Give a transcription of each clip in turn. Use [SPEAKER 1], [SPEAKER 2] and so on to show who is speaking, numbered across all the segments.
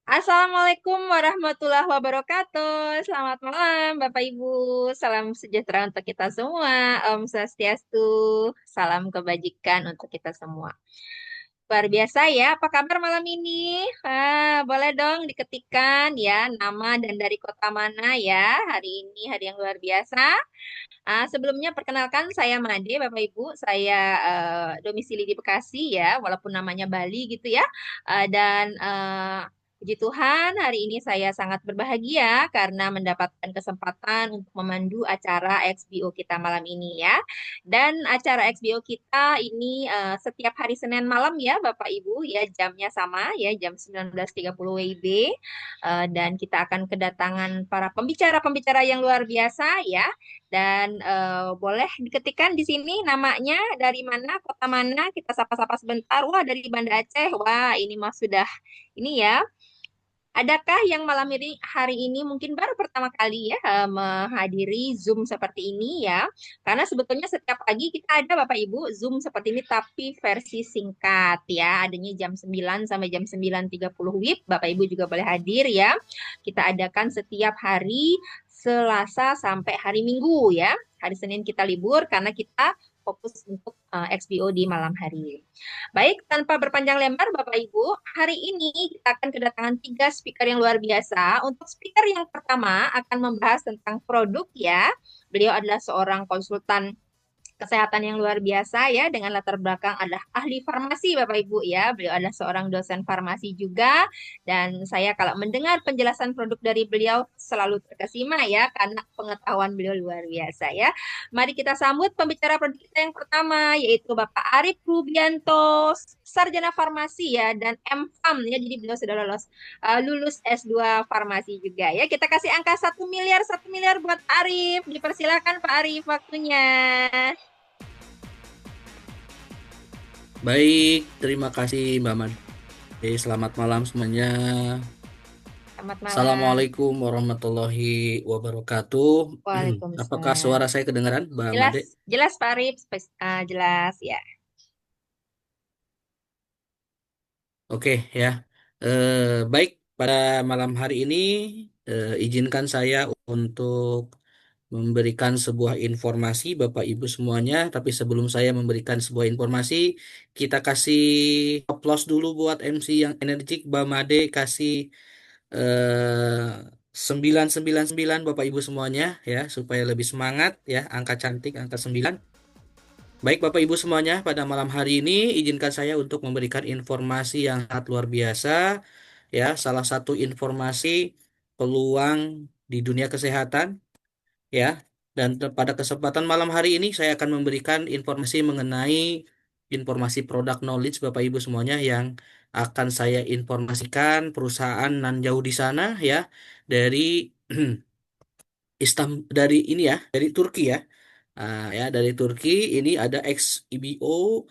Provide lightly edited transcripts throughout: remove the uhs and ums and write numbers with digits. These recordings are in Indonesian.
[SPEAKER 1] Assalamualaikum warahmatullahi wabarakatuh. Selamat malam, Bapak Ibu. Salam sejahtera untuk kita semua. Om Swastiastu. Salam kebajikan untuk kita semua. Luar biasa ya, apa kabar malam ini? Boleh dong diketikkan ya nama dan dari kota mana ya. Hari ini hari yang luar biasa. Sebelumnya perkenalkan saya Made, Bapak Ibu. Saya domisili di Bekasi ya, walaupun namanya Bali gitu ya. Puji Tuhan, hari ini saya sangat berbahagia karena mendapatkan kesempatan untuk memandu acara XBO kita malam ini ya. Dan acara XBO kita ini setiap hari Senin malam ya, Bapak Ibu ya, jamnya sama ya, jam 19.30 WIB. Dan kita akan kedatangan para pembicara-pembicara yang luar biasa ya. Dan boleh diketikkan di sini namanya dari mana, kota mana, kita sapa-sapa sebentar. Wah, dari Banda Aceh. Wah, ini mah sudah ini ya. Adakah yang malam ini hari ini mungkin baru pertama kali ya menghadiri Zoom seperti ini ya? Karena sebetulnya setiap pagi kita ada Bapak Ibu Zoom seperti ini tapi versi singkat ya. Adanya jam 9 sampai jam 9.30 WIB. Bapak Ibu juga boleh hadir ya. Kita adakan setiap hari Selasa sampai hari Minggu ya. Hari Senin kita libur karena kita fokus untuk XBO di malam hari. Baik, tanpa berpanjang lebar, Bapak Ibu, hari ini kita akan kedatangan tiga speaker yang luar biasa. Untuk speaker yang pertama akan membahas tentang produk ya. Beliau adalah seorang konsultan kesehatan yang luar biasa ya dengan latar belakang adalah ahli farmasi Bapak Ibu ya. Beliau adalah seorang dosen farmasi juga dan saya kalau mendengar penjelasan produk dari beliau selalu terkesima ya karena pengetahuan beliau luar biasa ya. Mari kita sambut pembicara produk kita yang pertama yaitu Bapak Arif Rubianto, sarjana farmasi ya dan M.Pharm ya. Jadi beliau sudah lulus S2 farmasi juga ya. Kita kasih angka 1 miliar buat Arif. Dipersilakan Pak Arif waktunya.
[SPEAKER 2] Baik, terima kasih Mbak Made. Selamat malam semuanya.
[SPEAKER 1] Selamat malam.
[SPEAKER 2] Assalamualaikum warahmatullahi wabarakatuh. Apakah suara
[SPEAKER 1] Waalaikumsalam.
[SPEAKER 2] saya kedengaran, Mbak
[SPEAKER 1] Jelas,
[SPEAKER 2] Made?
[SPEAKER 1] jelas Pak Arif, jelas ya.
[SPEAKER 2] Oke ya. Baik, pada malam hari ini izinkan saya untuk memberikan sebuah informasi Bapak Ibu semuanya. Tapi sebelum saya memberikan sebuah informasi, kita kasih applause dulu buat MC yang energik, Mbak Made. Kasih 999 Bapak Ibu semuanya ya supaya lebih semangat ya, angka cantik angka 9. Baik Bapak Ibu semuanya, pada malam hari ini izinkan saya untuk memberikan informasi yang sangat luar biasa ya, salah satu informasi peluang di dunia kesehatan ya. Dan pada kesempatan malam hari ini saya akan memberikan informasi mengenai informasi produk knowledge Bapak Ibu semuanya yang akan saya informasikan perusahaan nan jauh di sana ya, dari dari ini ya, dari Turki ya. Ya dari Turki ini ada XIBO,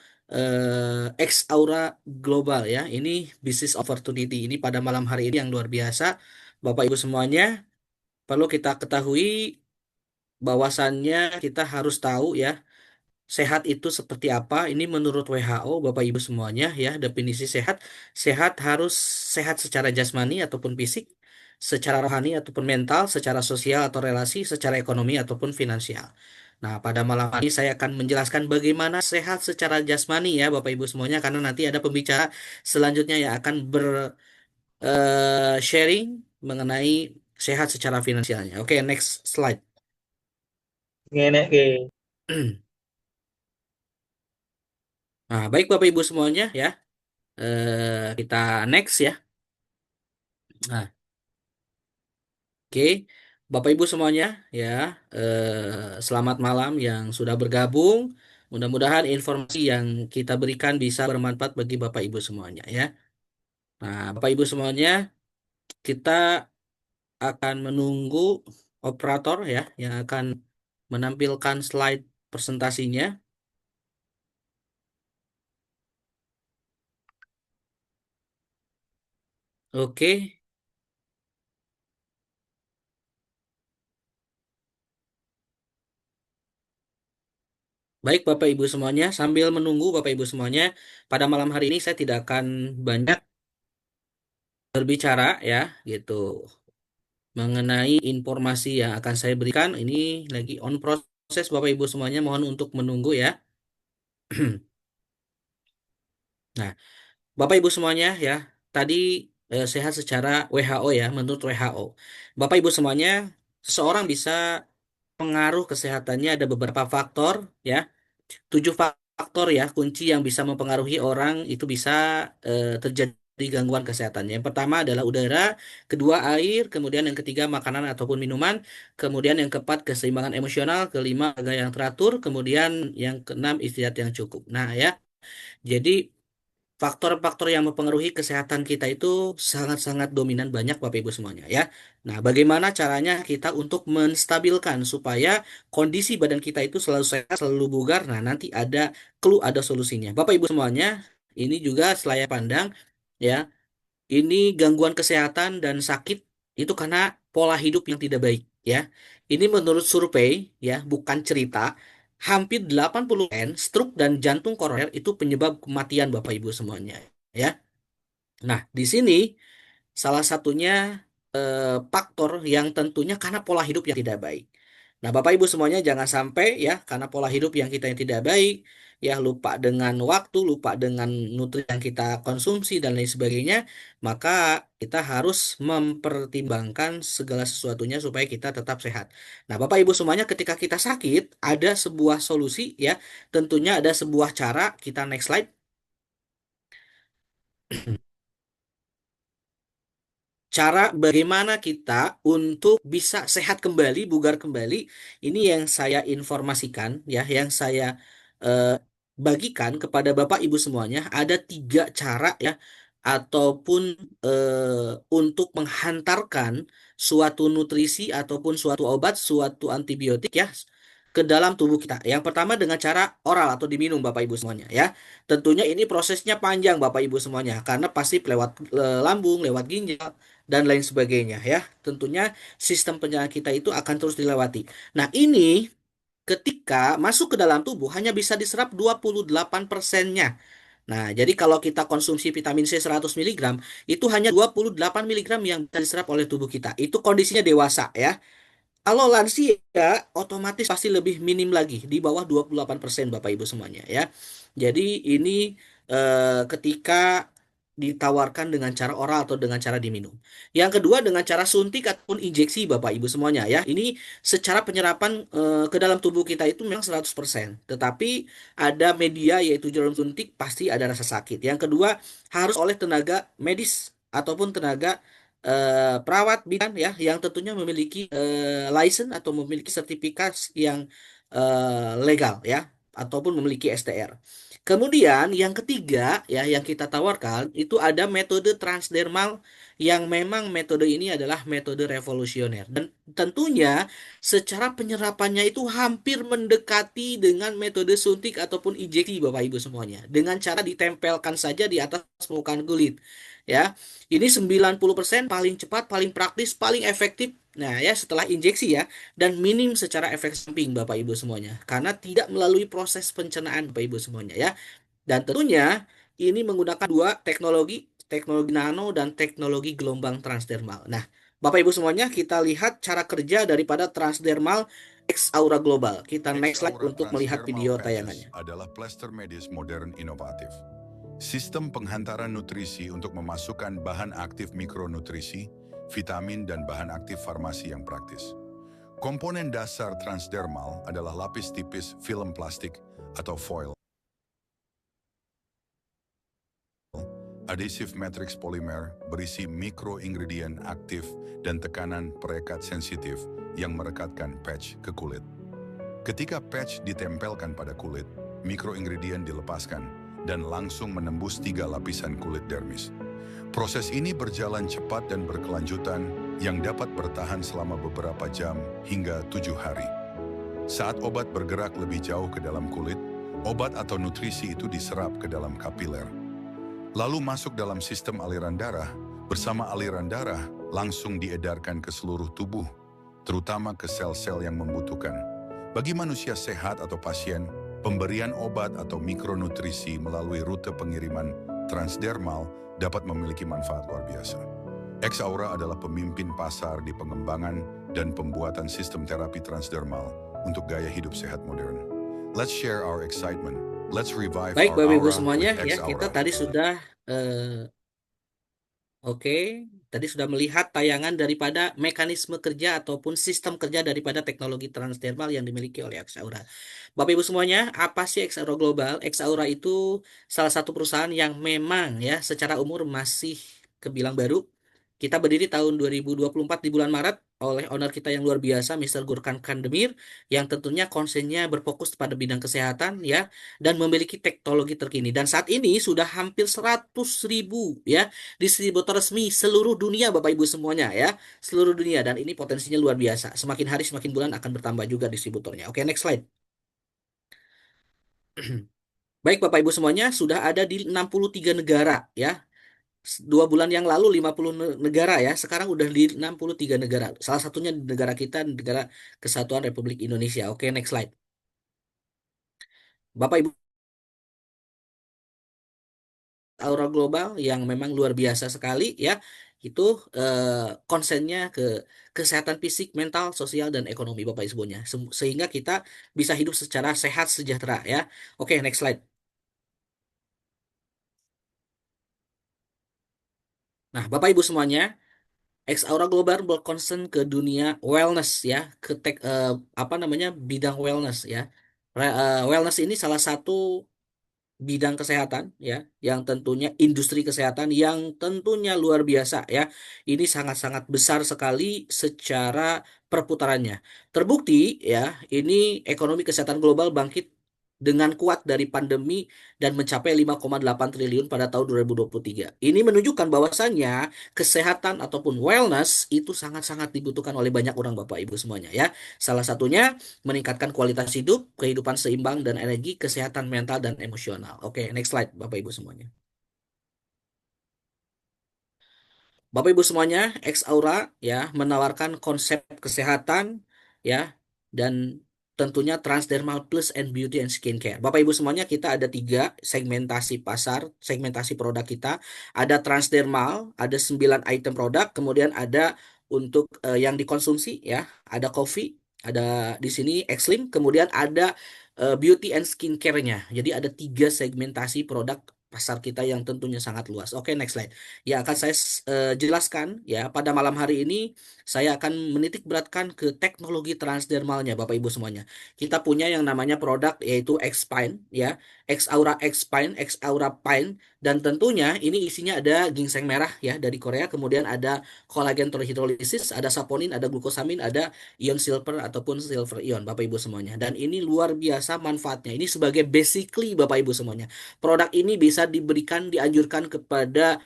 [SPEAKER 2] X Aura Global ya. Ini business opportunity ini pada malam hari ini yang luar biasa. Bapak Ibu semuanya, perlu kita ketahui bahwasannya kita harus tahu ya, sehat itu seperti apa. Ini menurut WHO, Bapak Ibu semuanya ya, definisi sehat. Sehat harus sehat secara jasmani ataupun fisik, secara rohani ataupun mental, secara sosial atau relasi, secara ekonomi ataupun finansial. Nah, pada malam ini saya akan menjelaskan bagaimana sehat secara jasmani ya, Bapak Ibu semuanya, karena nanti ada pembicara selanjutnya yang akan sharing mengenai sehat secara finansialnya. Oke, next slide.
[SPEAKER 3] Ngenek ke.
[SPEAKER 2] Nah, baik Bapak Ibu semuanya ya. Kita next ya. Nah, oke. Bapak Ibu semuanya ya, selamat malam yang sudah bergabung. Mudah-mudahan informasi yang kita berikan bisa bermanfaat bagi Bapak Ibu semuanya ya. Nah, Bapak Ibu semuanya, kita akan menunggu operator ya yang akan menampilkan slide presentasinya. Oke. Baik Bapak Ibu semuanya, sambil menunggu Bapak Ibu semuanya, pada malam hari ini saya tidak akan banyak berbicara ya, gitu. Mengenai informasi yang akan saya berikan, ini lagi on proses Bapak Ibu semuanya, mohon untuk menunggu ya. Nah, Bapak Ibu semuanya ya, tadi sehat secara WHO ya, menurut WHO. Bapak Ibu semuanya, seseorang bisa pengaruh kesehatannya ada beberapa faktor ya. 7 faktor ya kunci yang bisa mempengaruhi orang itu bisa terjadi gangguan kesehatan. Yang pertama adalah udara, kedua air, kemudian yang ketiga makanan ataupun minuman, kemudian yang keempat keseimbangan emosional, kelima olahraga yang teratur, kemudian yang keenam istirahat yang cukup. Nah ya, jadi faktor-faktor yang mempengaruhi kesehatan kita itu sangat-sangat dominan banyak Bapak Ibu semuanya ya. Nah, bagaimana caranya kita untuk menstabilkan supaya kondisi badan kita itu selalu sehat, selalu bugar. Nah, nanti ada clue, ada solusinya. Bapak Ibu semuanya, ini juga selaya pandang ya. Ini gangguan kesehatan dan sakit itu karena pola hidup yang tidak baik ya. Ini menurut survei ya, bukan cerita. Hampir 80% stroke dan jantung koroner itu penyebab kematian Bapak Ibu semuanya ya. Nah, di sini salah satunya faktor yang tentunya karena pola hidup yang tidak baik. Nah, Bapak Ibu semuanya jangan sampai ya karena pola hidup yang kita yang tidak baik, ya lupa dengan waktu, lupa dengan nutrisi yang kita konsumsi dan lain sebagainya, maka kita harus mempertimbangkan segala sesuatunya supaya kita tetap sehat. Nah, Bapak Ibu semuanya ketika kita sakit, ada sebuah solusi ya, tentunya ada sebuah cara, kita next slide. Cara bagaimana kita untuk bisa sehat kembali, bugar kembali, ini yang saya informasikan ya, yang saya eh, bagikan kepada Bapak Ibu semuanya. Ada 3 cara ya, ataupun untuk menghantarkan suatu nutrisi ataupun suatu obat, suatu antibiotik ya ke dalam tubuh kita. Yang pertama dengan cara oral atau diminum Bapak Ibu semuanya ya. Tentunya ini prosesnya panjang Bapak Ibu semuanya karena pasti lewat lambung, lewat ginjal dan lain sebagainya ya. Tentunya sistem pencernaan kita itu akan terus dilewati. Nah, ini ketika masuk ke dalam tubuh hanya bisa diserap 28%-nya. Nah, jadi kalau kita konsumsi vitamin C 100 miligram, itu hanya 28 miligram yang bisa diserap oleh tubuh kita. Itu kondisinya dewasa ya. Kalau lansia otomatis pasti lebih minim lagi di bawah 28% Bapak Ibu semuanya ya. Jadi ini ketika ditawarkan dengan cara oral atau dengan cara diminum. Yang kedua dengan cara suntik ataupun injeksi Bapak Ibu semuanya ya. Ini secara penyerapan ke dalam tubuh kita itu memang 100%. Tetapi ada media yaitu jarum suntik pasti ada rasa sakit. Yang kedua harus oleh tenaga medis ataupun tenaga perawat bidan ya yang tentunya memiliki license atau memiliki sertifikat yang legal ya ataupun memiliki STR. Kemudian yang ketiga ya yang kita tawarkan itu ada metode transdermal yang memang metode ini adalah metode revolusioner dan tentunya secara penyerapannya itu hampir mendekati dengan metode suntik ataupun injeksi Bapak Ibu semuanya dengan cara ditempelkan saja di atas permukaan kulit ya. Ini 90% paling cepat, paling praktis, paling efektif. Nah, ya setelah injeksi ya dan minim secara efek samping Bapak Ibu semuanya karena tidak melalui proses pencernaan Bapak Ibu semuanya ya. Dan tentunya ini menggunakan 2 teknologi, teknologi nano dan teknologi gelombang transdermal. Nah, Bapak Ibu semuanya kita lihat cara kerja daripada transdermal X Aura Global. Kita next slide
[SPEAKER 4] X-Aura
[SPEAKER 2] untuk melihat
[SPEAKER 4] Transdermal
[SPEAKER 2] video
[SPEAKER 4] Patches
[SPEAKER 2] tayangannya.
[SPEAKER 4] adalah plester medis modern inovatif. Sistem penghantaran nutrisi untuk memasukkan bahan aktif mikronutrisi, vitamin, dan bahan aktif farmasi yang praktis. Komponen dasar transdermal adalah lapis tipis film plastik atau foil, adhesive matrix polymer berisi mikroingredient aktif dan tekanan perekat sensitif yang merekatkan patch ke kulit. Ketika patch ditempelkan pada kulit, mikroingredient dilepaskan dan langsung menembus 3 lapisan kulit dermis. Proses ini berjalan cepat dan berkelanjutan yang dapat bertahan selama beberapa jam hingga 7 hari. Saat obat bergerak lebih jauh ke dalam kulit, obat atau nutrisi itu diserap ke dalam kapiler. Lalu masuk dalam sistem aliran darah, bersama aliran darah langsung diedarkan ke seluruh tubuh, terutama ke sel-sel yang membutuhkan. Bagi manusia sehat atau pasien, Pemberian obat atau mikronutrisi melalui rute pengiriman transdermal dapat memiliki manfaat luar biasa. X-Aura adalah pemimpin pasar di pengembangan dan pembuatan sistem terapi transdermal untuk gaya hidup sehat modern. Let's share our excitement. Let's revive
[SPEAKER 2] Baik,
[SPEAKER 4] our
[SPEAKER 2] Bapak Ibu
[SPEAKER 4] aura
[SPEAKER 2] semuanya,
[SPEAKER 4] with
[SPEAKER 2] ya kita
[SPEAKER 4] X-Aura.
[SPEAKER 2] tadi sudah Oke, tadi sudah melihat tayangan daripada mekanisme kerja ataupun sistem kerja daripada teknologi transdermal yang dimiliki oleh X-Aura. Bapak Ibu semuanya, apa sih X-Aura Global? X-Aura itu salah satu perusahaan yang memang ya secara umur masih kebilang baru. Kita berdiri tahun 2024 di bulan Maret oleh owner kita yang luar biasa, Mr. Gurkan Kandemir, yang tentunya konsennya berfokus pada bidang kesehatan ya dan memiliki teknologi terkini. Dan saat ini sudah hampir 100.000 ya distributor resmi seluruh dunia Bapak Ibu semuanya ya, seluruh dunia, dan ini potensinya luar biasa. Semakin hari semakin bulan akan bertambah juga distributornya. Oke, next slide. Baik Bapak Ibu semuanya, sudah ada di 63 negara ya. 2 bulan yang lalu 50 negara ya, sekarang udah di 63 negara. Salah satunya di negara kita, negara Kesatuan Republik Indonesia. Oke, next slide. Bapak Ibu, Aura Global yang memang luar biasa sekali ya. Itu konsennya ke kesehatan fisik, mental, sosial, dan ekonomi Bapak Ibu semuanya. Sehingga kita bisa hidup secara sehat, sejahtera ya. Oke, next slide. Nah, Bapak Ibu semuanya, X Aura Global berkonsen ke dunia wellness ya, ke apa namanya bidang wellness ya. Wellness ini salah satu bidang kesehatan ya, yang tentunya industri kesehatan yang tentunya luar biasa ya. Ini sangat-sangat besar sekali secara perputarannya. Terbukti ya, ini ekonomi kesehatan global bangkit dengan kuat dari pandemi dan mencapai 5,8 triliun pada tahun 2023. Ini menunjukkan bahwasannya kesehatan ataupun wellness itu sangat-sangat dibutuhkan oleh banyak orang Bapak Ibu semuanya ya. Salah satunya meningkatkan kualitas hidup, kehidupan seimbang dan energi, kesehatan mental dan emosional. Oke, next slide Bapak Ibu semuanya. Bapak Ibu semuanya, X Aura ya menawarkan konsep kesehatan ya dan tentunya transdermal plus and beauty and skincare. Bapak Ibu semuanya, kita ada 3 segmentasi pasar, segmentasi produk kita. Ada transdermal, ada 9 item produk, kemudian ada untuk yang dikonsumsi ya, ada coffee, ada di sini Xlim, kemudian ada beauty and skincare-nya. Jadi ada 3 segmentasi produk pasar kita yang tentunya sangat luas. Oke, next slide. Ya, akan saya jelaskan ya pada malam hari ini saya akan menitik beratkan ke teknologi transdermalnya Bapak Ibu semuanya. Kita punya yang namanya produk yaitu Xpine ya, X Aura Xpine, X Aura Pine, dan tentunya ini isinya ada ginseng merah ya dari Korea, kemudian ada kolagen terhidrolisis, ada saponin, ada glukosamin, ada ion silver ataupun silver ion Bapak Ibu semuanya. Dan ini luar biasa manfaatnya. Ini sebagai basically Bapak Ibu semuanya. Produk ini bisa diberikan dianjurkan kepada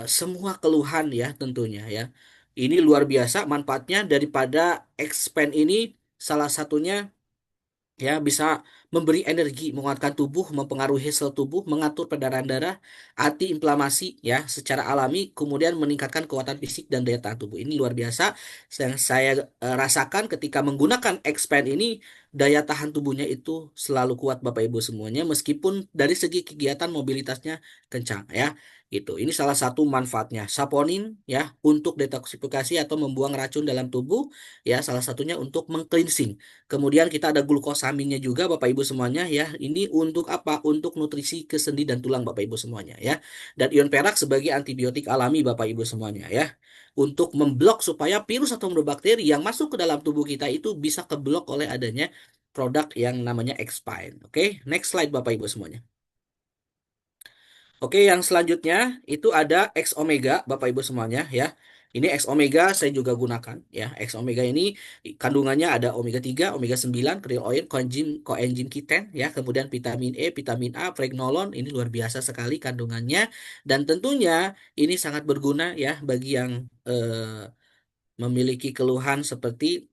[SPEAKER 2] semua keluhan ya tentunya ya. Ini luar biasa manfaatnya daripada expand ini, salah satunya ya bisa memberi energi, menguatkan tubuh, mempengaruhi sel tubuh, mengatur peredaran darah, anti-inflamasi ya secara alami, kemudian meningkatkan kekuatan fisik dan daya tahan tubuh. Ini luar biasa yang saya rasakan ketika menggunakan Expand ini, daya tahan tubuhnya itu selalu kuat Bapak Ibu semuanya meskipun dari segi kegiatan mobilitasnya kencang ya. Gitu. Ini salah satu manfaatnya. Saponin ya untuk detoksifikasi atau membuang racun dalam tubuh ya, salah satunya untuk mengcleansing. Kemudian kita ada glukosaminnya juga Bapak Ibu semuanya ya. Ini untuk apa? Untuk nutrisi ke sendi dan tulang Bapak Ibu semuanya ya. Dan ion perak sebagai antibiotik alami Bapak Ibu semuanya ya. Untuk memblok supaya virus atau bakteri yang masuk ke dalam tubuh kita itu bisa keblok oleh adanya produk yang namanya Expine. Oke, next slide Bapak Ibu semuanya. Oke, yang selanjutnya itu ada X Omega, Bapak Ibu semuanya ya. Ini X Omega saya juga gunakan ya. X Omega ini kandungannya ada omega 3, omega 9, krill oil, coenzyme Q10 ya, kemudian vitamin E, vitamin A, pregnolon, ini luar biasa sekali kandungannya, dan tentunya ini sangat berguna ya bagi yang memiliki keluhan seperti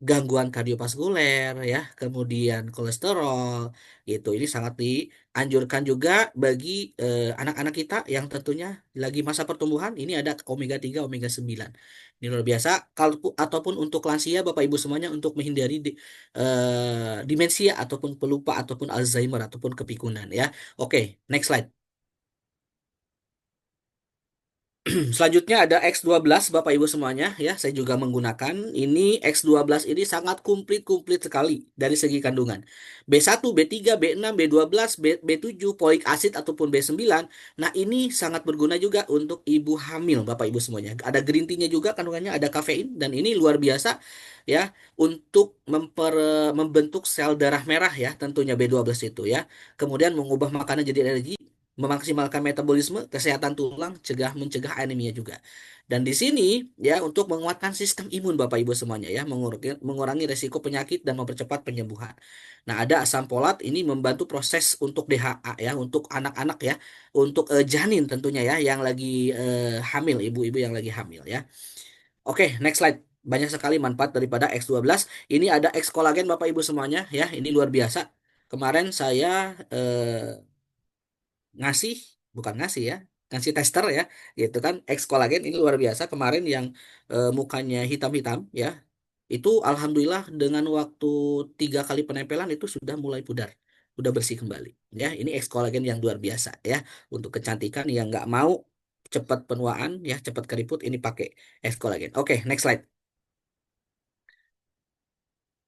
[SPEAKER 2] gangguan kardiovaskuler ya, kemudian kolesterol gitu. Ini sangat dianjurkan juga bagi anak-anak kita yang tentunya lagi masa pertumbuhan. Ini ada omega 3, omega 9. Ini luar biasa. Kalau ataupun untuk lansia Bapak Ibu semuanya untuk menghindari demensia ataupun pelupa ataupun Alzheimer ataupun kepikunan ya. Oke, next slide. Selanjutnya ada X12 Bapak Ibu semuanya ya. Saya juga menggunakan ini X12 ini sangat komplit sekali dari segi kandungan. B1, B3, B6, B12, B7, folic acid ataupun B9. Nah, ini sangat berguna juga untuk ibu hamil Bapak Ibu semuanya. Ada green tea-nya juga kandungannya, ada kafein dan ini luar biasa ya untuk membentuk sel darah merah ya tentunya B12 itu ya. Kemudian mengubah makanan jadi energi, memaksimalkan metabolisme, kesehatan tulang, mencegah anemia juga. Dan di sini ya untuk menguatkan sistem imun Bapak Ibu semuanya ya, mengurangi resiko penyakit dan mempercepat penyembuhan. Nah, ada asam folat ini membantu proses untuk DHA ya, untuk anak-anak ya, untuk janin tentunya ya yang lagi hamil, ibu-ibu yang lagi hamil ya. Oke, next slide. Banyak sekali manfaat daripada X12. Ini ada X kolagen Bapak Ibu semuanya ya, ini luar biasa. Kemarin saya ngasih bukan ngasih ya, ngasih tester ya, gitu kan, X kolagen ini luar biasa kemarin yang mukanya hitam-hitam ya, itu alhamdulillah dengan waktu 3 kali penempelan itu sudah mulai pudar, udah bersih kembali ya. Ini X kolagen yang luar biasa ya untuk kecantikan yang nggak mau cepat penuaan ya, cepat keriput, ini pakai X kolagen. Oke, next slide.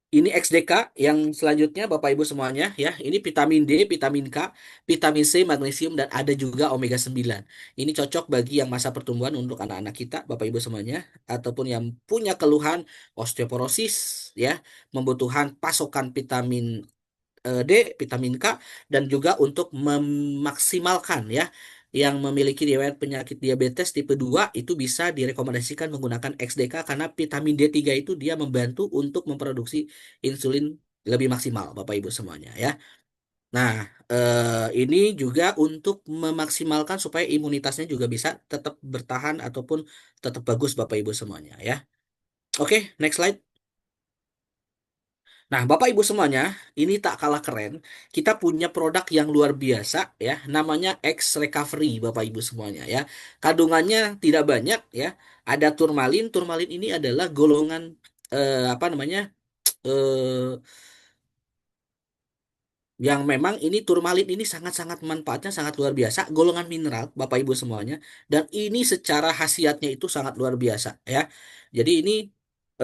[SPEAKER 2] Ini XDK yang selanjutnya Bapak Ibu semuanya ya. Ini vitamin D, vitamin K, vitamin C, magnesium dan ada juga omega 9. Ini cocok bagi yang masa pertumbuhan untuk anak-anak kita Bapak Ibu semuanya ataupun yang punya keluhan osteoporosis ya, membutuhkan pasokan vitamin D, vitamin K, dan juga untuk memaksimalkan ya yang memiliki riwayat penyakit diabetes tipe 2 itu bisa direkomendasikan menggunakan XDK karena vitamin D3 itu dia membantu untuk memproduksi insulin lebih maksimal Bapak Ibu semuanya ya. Nah, ini juga untuk memaksimalkan supaya imunitasnya juga bisa tetap bertahan ataupun tetap bagus Bapak Ibu semuanya ya. Oke, next slide. Nah, Bapak Ibu semuanya, ini tak kalah keren. Kita punya produk yang luar biasa ya, namanya X Recovery Bapak Ibu semuanya ya. Kandungannya tidak banyak ya. Ada turmalin. Turmalin ini adalah golongan apa namanya? eh, yang memang ini turmalin ini sangat-sangat manfaatnya sangat luar biasa, golongan mineral Bapak Ibu semuanya, dan ini secara khasiatnya itu sangat luar biasa ya. Jadi ini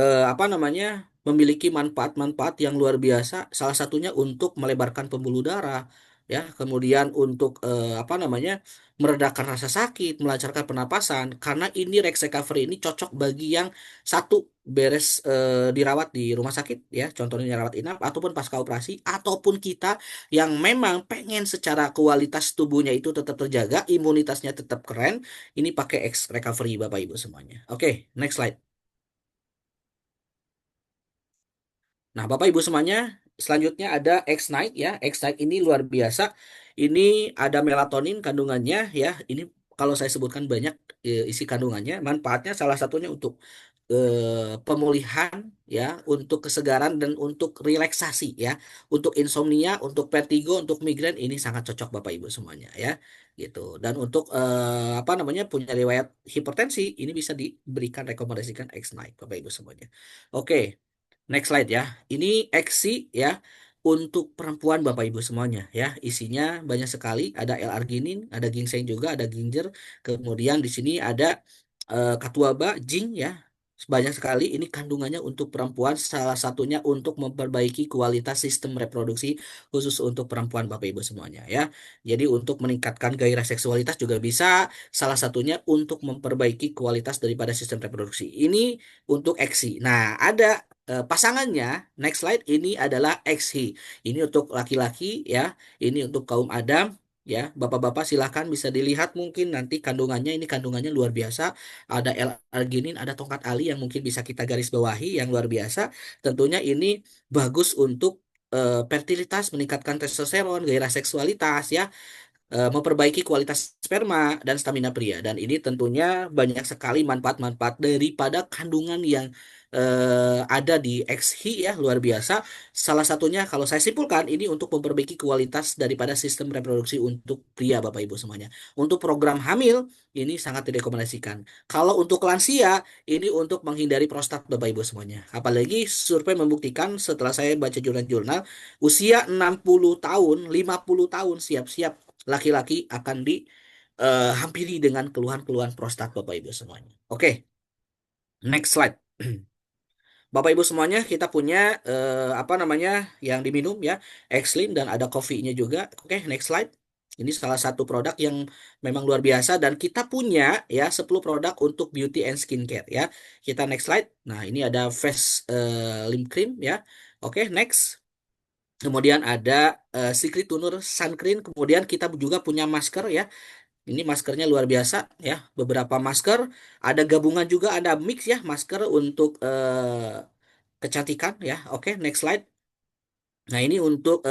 [SPEAKER 2] apa namanya, memiliki manfaat-manfaat yang luar biasa, salah satunya untuk melebarkan pembuluh darah ya, kemudian untuk apa namanya, meredakan rasa sakit, melancarkan pernapasan, karena ini Rex Recovery ini cocok bagi yang satu beres dirawat di rumah sakit ya, contohnya dirawat inap ataupun pasca operasi, ataupun kita yang memang pengen secara kualitas tubuhnya itu tetap terjaga, imunitasnya tetap keren, ini pakai X Recovery Bapak Ibu semuanya. Oke, next slide. Nah, Bapak Ibu semuanya, selanjutnya ada X-Night ya. X-Night ini luar biasa. Ini ada melatonin kandungannya ya. Ini kalau saya sebutkan banyak isi kandungannya. Manfaatnya salah satunya untuk pemulihan ya, untuk kesegaran dan untuk relaksasi ya. Untuk insomnia, untuk vertigo, untuk migrain ini sangat cocok Bapak Ibu semuanya ya. Gitu. Dan untuk apa namanya, punya riwayat hipertensi, ini bisa diberikan rekomendasikan X-Night Bapak Ibu semuanya. Oke. Next slide ya. Ini eksi ya untuk perempuan Bapak Ibu semuanya ya. Isinya banyak sekali. Ada L-arginin, ada ginseng juga, ada ginger. Kemudian di sini ada katuaba, jing ya. Banyak sekali ini kandungannya untuk perempuan. Salah satunya untuk memperbaiki kualitas sistem reproduksi khusus untuk perempuan Bapak Ibu semuanya ya. Jadi untuk meningkatkan gairah seksualitas juga bisa. Salah satunya untuk memperbaiki kualitas daripada sistem reproduksi. Ini untuk eksi. Nah, ada pasangannya, next slide, ini adalah XH. Ini untuk laki-laki ya, ini untuk kaum Adam ya. Bapak-bapak silahkan bisa dilihat mungkin nanti kandungannya, ini kandungannya luar biasa. Ada L-arginin, ada tongkat Ali yang mungkin bisa kita garis bawahi yang luar biasa. Tentunya ini bagus untuk fertilitas, meningkatkan testosteron, gairah seksualitas ya. memperbaiki kualitas sperma dan stamina pria. Dan ini tentunya banyak sekali manfaat-manfaat daripada kandungan yang ada di XHI ya, luar biasa. Salah satunya kalau saya simpulkan ini untuk memperbaiki kualitas daripada sistem reproduksi untuk pria Bapak Ibu semuanya. Untuk program hamil ini sangat direkomendasikan. Kalau untuk lansia ini untuk menghindari prostat Bapak Ibu semuanya. Apalagi survei membuktikan setelah saya baca jurnal-jurnal usia 60 tahun, 50 tahun siap-siap laki-laki akan dihampiri dengan keluhan-keluhan prostat Bapak Ibu semuanya. Oke, next slide. Bapak Ibu semuanya kita punya apa namanya yang diminum ya, Xlin dan ada kopinya juga. Oke, next slide. Ini salah satu produk yang memang luar biasa dan kita punya ya 10 produk untuk beauty and skincare ya. Kita next slide. Nah, ini ada face lip cream ya. Oke, next. Kemudian ada Secret Toner Sun Cream. Kemudian kita juga punya masker ya. Ini maskernya luar biasa ya. Beberapa masker. Ada gabungan juga, ada mix ya masker untuk kecantikan ya. Oke, next slide. Nah, ini untuk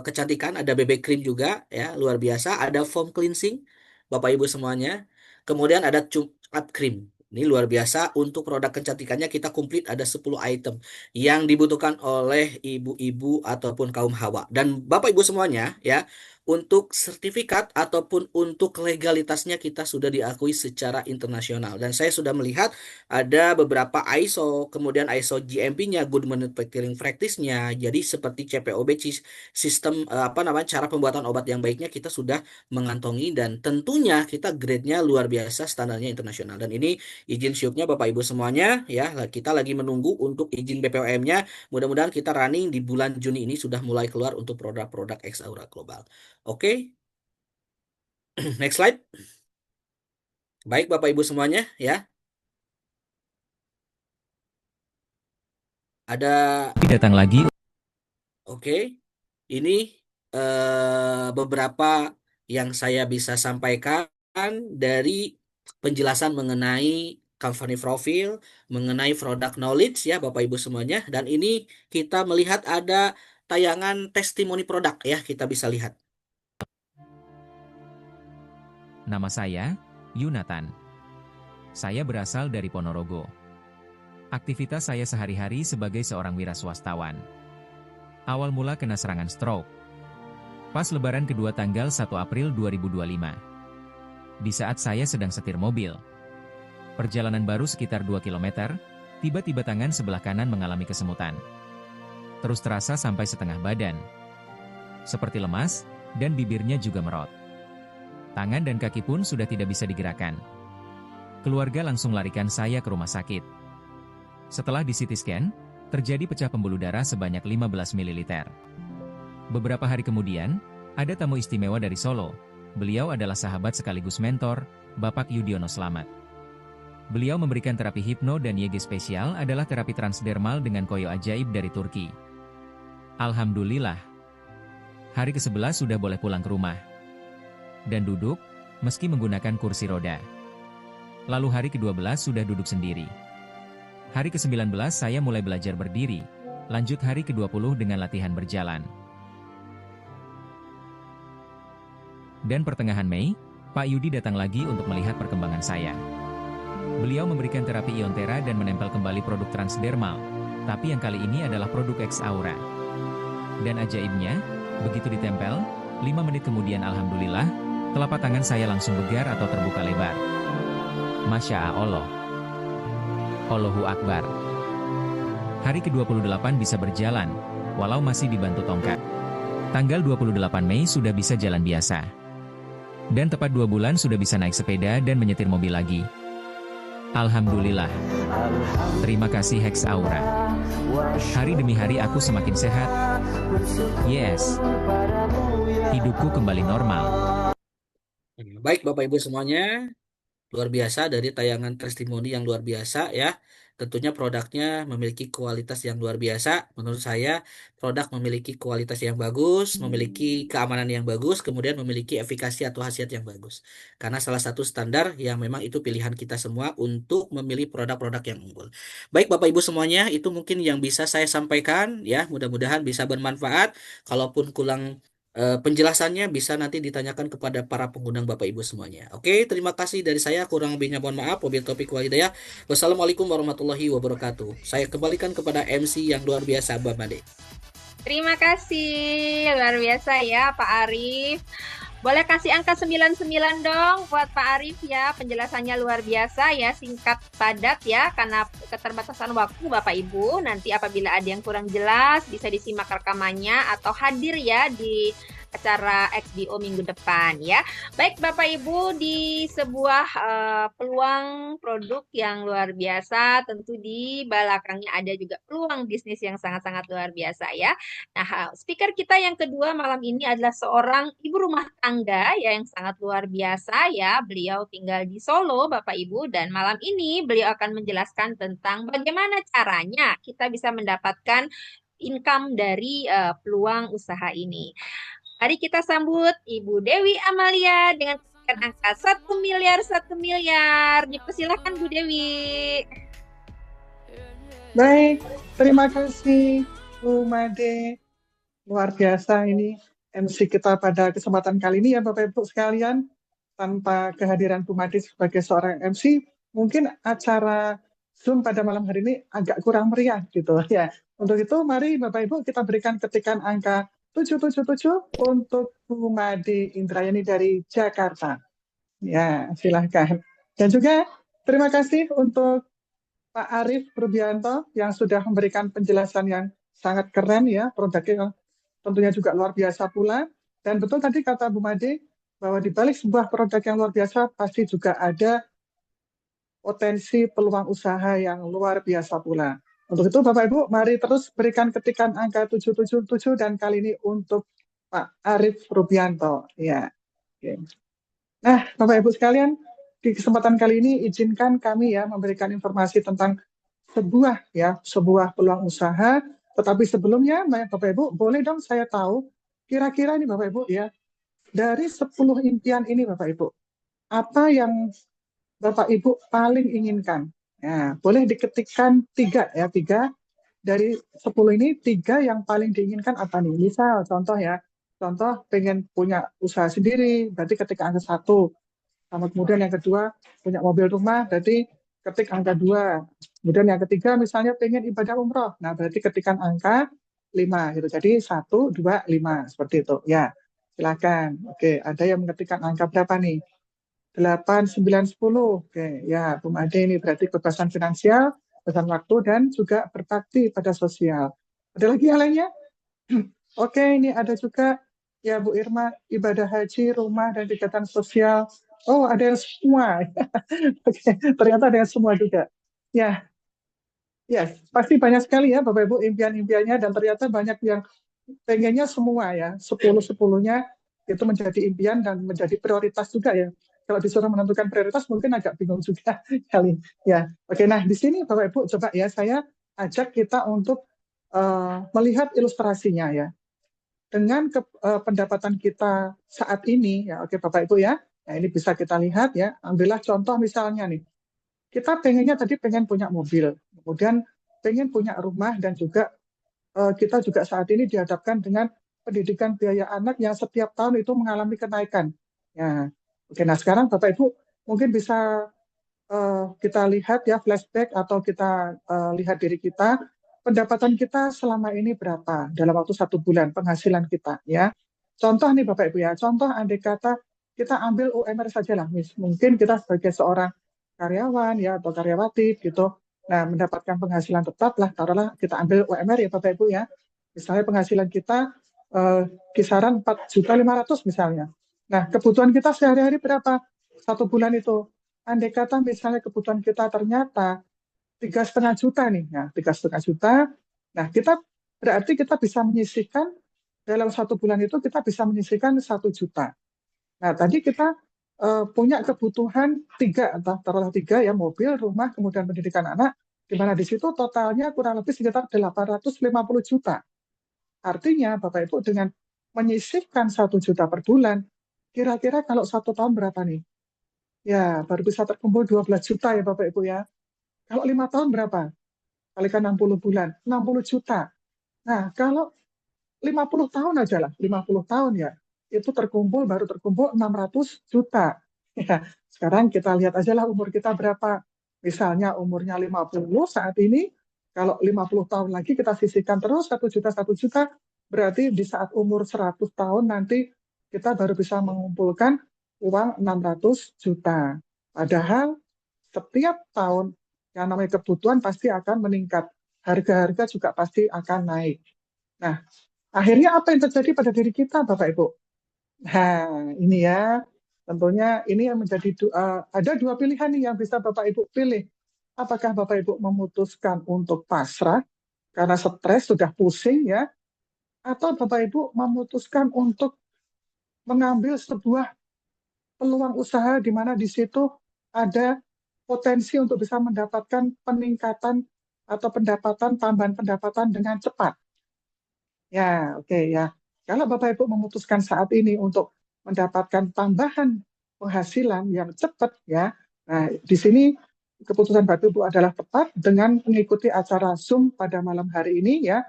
[SPEAKER 2] kecantikan ada BB cream juga ya, luar biasa. Ada foam cleansing, Bapak Ibu semuanya. Kemudian ada tune up cream. Ini luar biasa untuk produk kecantikannya kita komplit ada 10 item yang dibutuhkan oleh ibu-ibu ataupun kaum hawa. Dan Bapak Ibu semuanya ya, untuk sertifikat ataupun untuk legalitasnya kita sudah diakui secara internasional. Dan saya sudah melihat ada beberapa ISO, kemudian ISO GMP-nya, Good Manufacturing Practice-nya. Jadi seperti CPOB, sistem apa namanya cara pembuatan obat yang baiknya kita sudah mengantongi dan tentunya kita grade-nya luar biasa, standarnya internasional. Dan ini izin syupnya Bapak Ibu semuanya ya, kita lagi menunggu untuk izin BPOM-nya. Mudah-mudahan kita running di bulan Juni ini sudah mulai keluar untuk produk-produk X Aura Global. Oke, next slide. Baik Bapak Ibu semuanya ya. Ada
[SPEAKER 5] Datang lagi.
[SPEAKER 2] Oke, ini beberapa yang saya bisa sampaikan dari penjelasan mengenai company profile, mengenai product knowledge ya Bapak Ibu semuanya. Dan ini kita melihat ada tayangan testimoni produk ya, kita bisa lihat.
[SPEAKER 5] Nama saya, Yunatan. Saya berasal dari Ponorogo. Aktivitas saya sehari-hari sebagai seorang wira swastawan. Awal mula kena serangan stroke. Pas lebaran kedua tanggal 1 April 2025. Di saat saya sedang setir mobil. Perjalanan baru sekitar 2 km, tiba-tiba tangan sebelah kanan mengalami kesemutan. Terus terasa sampai setengah badan. Seperti lemas, dan bibirnya juga merot. Tangan dan kaki pun sudah tidak bisa digerakkan. Keluarga langsung larikan saya ke rumah sakit. Setelah di CT scan, terjadi pecah pembuluh darah sebanyak 15 ml. Beberapa hari kemudian, ada tamu istimewa dari Solo. Beliau adalah sahabat sekaligus mentor, Bapak Yudiono Slamet. Beliau memberikan terapi hipno dan YG spesial adalah terapi transdermal dengan koyo ajaib dari Turki. Alhamdulillah. Hari ke-11 sudah boleh pulang ke rumah. Dan duduk, meski menggunakan kursi roda. Lalu hari ke-12 sudah duduk sendiri. Hari ke-19 saya mulai belajar berdiri, lanjut hari ke-20 dengan latihan berjalan. Dan pertengahan Mei, Pak Yudi datang lagi untuk melihat perkembangan saya. Beliau memberikan terapi Iontera dan menempel kembali produk transdermal, tapi yang kali ini adalah produk X Aura. Dan ajaibnya, begitu ditempel, 5 menit kemudian alhamdulillah, telapak tangan saya langsung bugar atau terbuka lebar. Masya Allah. Allahu Akbar. Hari ke-28 bisa berjalan, walau masih dibantu tongkat. Tanggal 28 Mei sudah bisa jalan biasa. Dan tepat 2 bulan sudah bisa naik sepeda dan menyetir mobil lagi. Alhamdulillah. Terima kasih Hex Aura. Hari demi hari aku semakin sehat. Yes. Hidupku kembali normal.
[SPEAKER 2] Baik Bapak Ibu semuanya, luar biasa dari tayangan testimoni yang luar biasa ya. Tentunya produknya memiliki kualitas yang luar biasa. Menurut saya produk memiliki kualitas yang bagus, memiliki keamanan yang bagus, kemudian memiliki efikasi atau khasiat yang bagus. Karena salah satu standar yang memang itu pilihan kita semua untuk memilih produk-produk yang unggul. Baik Bapak Ibu semuanya, itu mungkin yang bisa saya sampaikan ya. Mudah-mudahan bisa bermanfaat. Kalaupun kurang Penjelasannya bisa nanti ditanyakan kepada para pengundang Bapak Ibu semuanya. Oke, terima kasih dari saya. Kurang lebihnya mohon maaf. Wabillahi taufiq wal hidayah. Wassalamualaikum warahmatullahi wabarakatuh. Saya kembalikan kepada MC yang luar biasa, Mbak Made.
[SPEAKER 1] Terima kasih, luar biasa ya Pak Arif. Boleh kasih angka 99 dong buat Pak Arif ya. Penjelasannya luar biasa ya, singkat padat ya. Karena keterbatasan waktu Bapak Ibu, nanti apabila ada yang kurang jelas bisa disimak rekamannya atau hadir ya di acara XBO minggu depan ya. Baik Bapak Ibu, di sebuah peluang produk yang luar biasa, tentu di belakangnya ada juga peluang bisnis yang sangat-sangat luar biasa ya. Nah, speaker kita yang kedua malam ini adalah seorang ibu rumah tangga ya yang sangat luar biasa ya. Beliau tinggal di Solo, Bapak Ibu, dan malam ini beliau akan menjelaskan tentang bagaimana caranya kita bisa mendapatkan income dari peluang usaha ini. Mari kita sambut Ibu Dewi Amalia dengan angka 1 miliar, 1 miliar. Dipersilakan Bu Dewi.
[SPEAKER 6] Baik, terima kasih Bu Made. Luar biasa ini MC kita pada kesempatan kali ini ya Bapak Ibu sekalian. Tanpa kehadiran Bu Made sebagai seorang MC, mungkin acara Zoom pada malam hari ini agak kurang meriah gitu ya. Untuk itu mari Bapak Ibu kita berikan ketikan angka 777 untuk Bu Made Indrayani dari Jakarta. Ya, silahkan. Dan juga terima kasih untuk Pak Arif Rubianto yang sudah memberikan penjelasan yang sangat keren ya, produknya tentunya juga luar biasa pula. Dan betul tadi kata Bu Made, bahwa di balik sebuah produk yang luar biasa pasti juga ada potensi peluang usaha yang luar biasa pula. Untuk itu Bapak Ibu, mari terus berikan ketikan angka 777 dan kali ini untuk Pak Arif Rubianto. Ya. Oke. Nah, Bapak Ibu sekalian, di kesempatan kali ini izinkan kami ya memberikan informasi tentang sebuah peluang usaha. Tetapi sebelumnya, Bapak Ibu, boleh dong saya tahu kira-kira ini Bapak Ibu ya, dari 10 impian ini Bapak Ibu, apa yang Bapak Ibu paling inginkan? Ya, boleh diketikkan 3 ya, 3 dari 10 ini, 3 yang paling diinginkan apa nih? Misal contoh ya, contoh pengen punya usaha sendiri, berarti ketik angka 1. Sama kemudian yang kedua punya mobil rumah, berarti ketik angka 2. Kemudian yang ketiga misalnya pengen ibadah umroh, nah berarti ketikan angka 5 gitu. Jadi 1, 2, 5 seperti itu. Ya, silakan. Oke, ada yang mengetikkan angka berapa nih? 8, 9, 10. Oke, ya Bu Made ini berarti kebebasan finansial, kebebasan waktu, dan juga berbakti pada sosial. Ada lagi yang lainnya? Oke, ini ada juga ya Bu Irma, ibadah haji, rumah, dan kegiatan sosial. Oh, ada yang semua. Oke, ternyata ada yang semua juga. Ya, pasti banyak sekali ya Bapak Ibu impian-impiannya, dan ternyata banyak yang pengennya semua ya, 10-10-nya itu menjadi impian dan menjadi prioritas juga ya. Kalau disuruh menentukan prioritas mungkin agak bingung juga kali ya. Oke, nah di sini Bapak Ibu coba ya saya ajak kita untuk melihat ilustrasinya ya. Dengan pendapatan kita saat ini ya, oke Bapak Ibu ya. Nah ini bisa kita lihat ya. Ambillah contoh misalnya nih. Kita pengen punya mobil, kemudian pengen punya rumah, dan juga kita juga saat ini dihadapkan dengan pendidikan biaya anak yang setiap tahun itu mengalami kenaikan. Ya, oke. Nah sekarang Bapak Ibu mungkin bisa kita lihat ya flashback atau kita lihat diri kita, pendapatan kita selama ini berapa dalam waktu 1 bulan penghasilan kita ya. Contoh nih Bapak Ibu ya, contoh andai kata kita ambil UMR saja lah, mungkin kita sebagai seorang karyawan ya atau karyawati gitu. Nah, mendapatkan penghasilan tetap lah, taruhlah kita ambil UMR ya Bapak Ibu ya. Misalnya penghasilan kita kisaran 4.500.000 misalnya. Nah, kebutuhan kita sehari-hari berapa? 1 bulan itu. Andai kata misalnya kebutuhan kita ternyata 3,5 juta nih. Nah, 3,5 juta. Nah, berarti kita bisa menyisihkan dalam 1 bulan itu kita bisa menyisihkan 1 juta. Nah, tadi kita punya kebutuhan 3, taruhlah 3 ya, mobil, rumah, kemudian pendidikan anak, di mana di situ totalnya kurang lebih sekitar 850 juta. Artinya Bapak Ibu dengan menyisihkan 1 juta per bulan, kira-kira kalau 1 tahun berapa nih? Ya, baru bisa terkumpul 12 juta ya Bapak Ibu ya. Kalau 5 tahun berapa? Kalikan 60 bulan, 60 juta. Nah, kalau 50 tahun aja lah, 50 tahun ya. Itu baru terkumpul 600 juta. Ya, sekarang kita lihat aja lah umur kita berapa. Misalnya umurnya 50 saat ini, kalau 50 tahun lagi kita sisihkan terus 1 juta, berarti di saat umur 100 tahun nanti kita baru bisa mengumpulkan uang 600 juta. Padahal setiap tahun yang namanya kebutuhan pasti akan meningkat. Harga-harga juga pasti akan naik. Nah, akhirnya apa yang terjadi pada diri kita, Bapak Ibu? Nah, ini ya, tentunya ini yang menjadi ada dua pilihan nih yang bisa Bapak Ibu pilih. Apakah Bapak Ibu memutuskan untuk pasrah karena stres sudah pusing ya, atau Bapak Ibu memutuskan untuk mengambil sebuah peluang usaha di mana di situ ada potensi untuk bisa mendapatkan peningkatan atau tambahan pendapatan dengan cepat. Ya, oke ya. Kalau Bapak Ibu memutuskan saat ini untuk mendapatkan tambahan penghasilan yang cepat ya. Nah, di sini keputusan Bapak Ibu adalah tepat dengan mengikuti acara Zoom pada malam hari ini ya.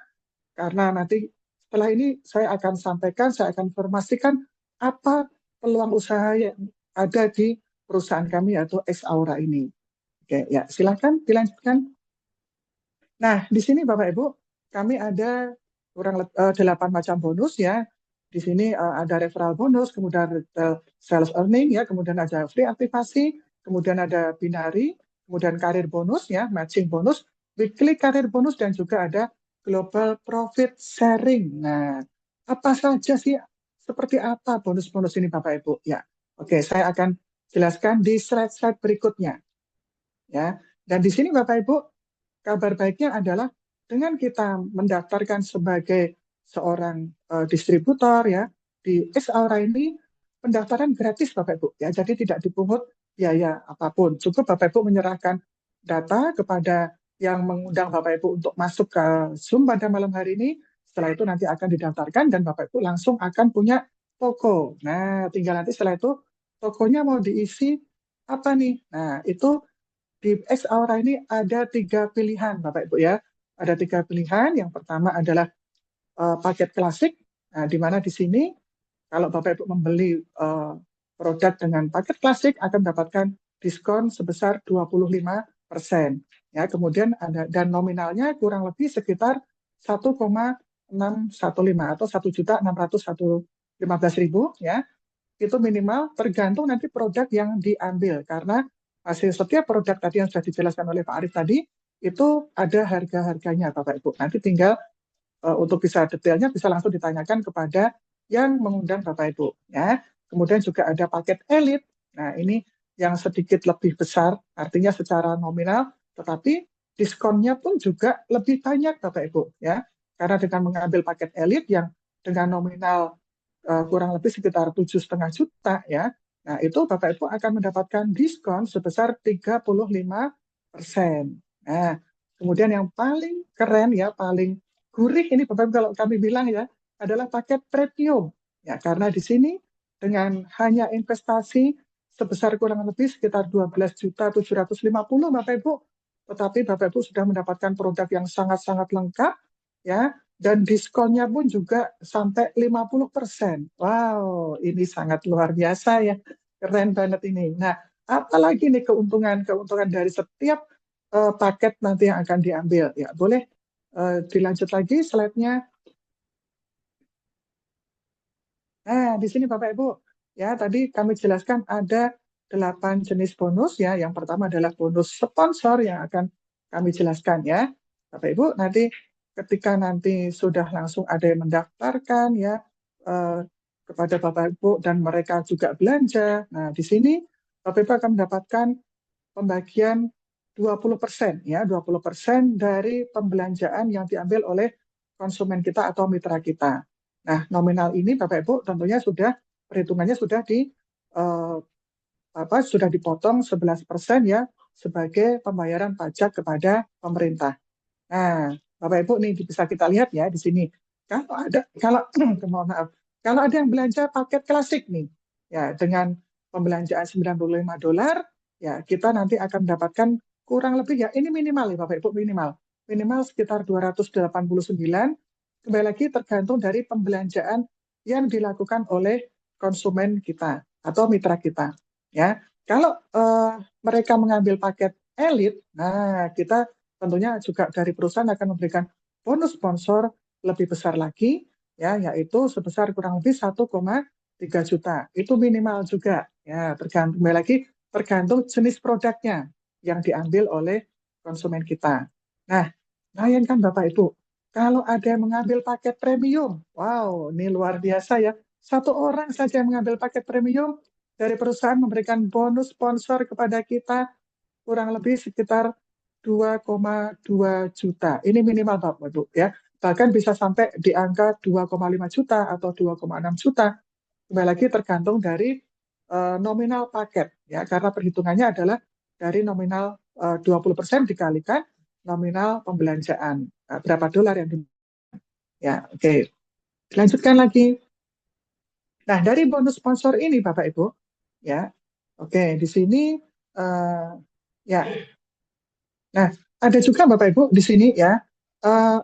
[SPEAKER 6] Karena nanti setelah ini saya akan sampaikan, saya akan informasikan apa peluang usaha yang ada di perusahaan kami yaitu X Aura ini. Oke, ya, silakan dilanjutkan. Nah, di sini Bapak Ibu, kami ada kurang 8 macam bonus ya. Di sini ada referral bonus, kemudian sales earning ya, kemudian ada free aktivasi, kemudian ada binari, kemudian karir bonus ya, matching bonus, weekly karir bonus, dan juga ada global profit sharing. Nah, apa saja sih, seperti apa bonus-bonus ini Bapak Ibu? Ya, oke, saya akan jelaskan di slide-slide berikutnya. Ya, dan di sini Bapak Ibu, kabar baiknya adalah dengan kita mendaftarkan sebagai seorang distributor ya di X Aura ini, pendaftaran gratis Bapak Ibu ya, jadi tidak dipungut biaya apapun. Cukup Bapak Ibu menyerahkan data kepada yang mengundang Bapak Ibu untuk masuk ke Zoom pada malam hari ini. Setelah itu nanti akan didaftarkan dan Bapak Ibu langsung akan punya toko. Nah, tinggal nanti setelah itu tokonya mau diisi apa nih? Nah, itu di X Aura ini ada 3 pilihan Bapak Ibu ya. Ada 3 pilihan. Yang pertama adalah paket klasik. Nah, di mana di sini kalau Bapak Ibu membeli produk dengan paket klasik akan mendapatkan diskon sebesar 25%. Ya, kemudian ada dan nominalnya kurang lebih sekitar 1,615 atau 1.615.000 ya. Itu minimal tergantung nanti produk yang diambil karena hasil setiap produk tadi yang sudah dijelaskan oleh Pak Arief tadi itu ada harga-harganya Bapak Ibu. Nanti tinggal untuk bisa detailnya bisa langsung ditanyakan kepada yang mengundang Bapak Ibu ya. Kemudian juga ada paket elit. Nah, ini yang sedikit lebih besar, artinya secara nominal, tetapi diskonnya pun juga lebih banyak Bapak Ibu ya. Karena dengan mengambil paket elit yang dengan nominal kurang lebih sekitar 7,5 juta ya. Nah, itu Bapak Ibu akan mendapatkan diskon sebesar 35%. Nah, kemudian yang paling keren ya, paling gurih ini Bapak Ibu kalau kami bilang ya, adalah paket premium. Ya, karena di sini dengan hanya investasi sebesar kurang lebih sekitar 12.750 Bapak Ibu, tetapi Bapak Ibu sudah mendapatkan produk yang sangat-sangat lengkap ya, dan diskonnya pun juga sampai 50%. Wow, ini sangat luar biasa ya. Keren banget ini. Nah, apalagi nih keuntungan dari setiap paket nanti yang akan diambil. Ya, boleh dilanjut lagi slide-nya. Nah, di sini Bapak Ibu, ya tadi kami jelaskan ada 8 jenis bonus ya. Yang pertama adalah bonus sponsor yang akan kami jelaskan ya. Bapak Ibu, nanti ketika nanti sudah langsung ada yang mendaftarkan ya kepada Bapak Ibu dan mereka juga belanja. Nah, di sini Bapak Ibu akan mendapatkan pembagian 20% ya, 20% dari pembelanjaan yang diambil oleh konsumen kita atau mitra kita. Nah, nominal ini Bapak Ibu tentunya perhitungannya sudah sudah dipotong 11% ya sebagai pembayaran pajak kepada pemerintah. Nah, Bapak Ibu nih bisa kita lihat ya di sini. Kalau ada yang belanja paket klasik nih, ya dengan pembelanjaan $95, ya kita nanti akan mendapatkan kurang lebih ya ini minimal ya Bapak Ibu minimal sekitar 289. kembali lagi tergantung dari pembelanjaan yang dilakukan oleh konsumen kita atau mitra kita. Ya, kalau mereka mengambil paket elit, nah kita tentunya juga dari perusahaan akan memberikan bonus sponsor lebih besar lagi, ya, yaitu sebesar kurang lebih 1,3 juta. Itu minimal juga, ya, tergantung kembali lagi tergantung jenis produknya yang diambil oleh konsumen kita. Nah, bayangkan Bapak Ibu, kalau ada yang mengambil paket premium, wow, ini luar biasa ya. Satu orang saja yang mengambil paket premium dari perusahaan memberikan bonus sponsor kepada kita kurang lebih sekitar 2,2 juta. Ini minimal Bapak Ibu ya. Bahkan bisa sampai di angka 2,5 juta atau 2,6 juta. Kembali lagi tergantung dari nominal paket ya, karena perhitungannya adalah dari nominal 20% dikalikan nominal pembelanjaan. Berapa dolar yang ya, oke. Dilanjutkan lagi. Nah, dari bonus sponsor ini Bapak Ibu, ya, oke, di sini ya. Nah, ada juga Bapak Ibu di sini ya,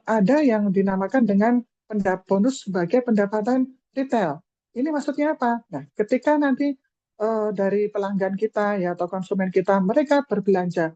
[SPEAKER 6] ada yang dinamakan dengan bonus sebagai pendapatan retail. Ini maksudnya apa? Nah, ketika nanti dari pelanggan kita ya atau konsumen kita mereka berbelanja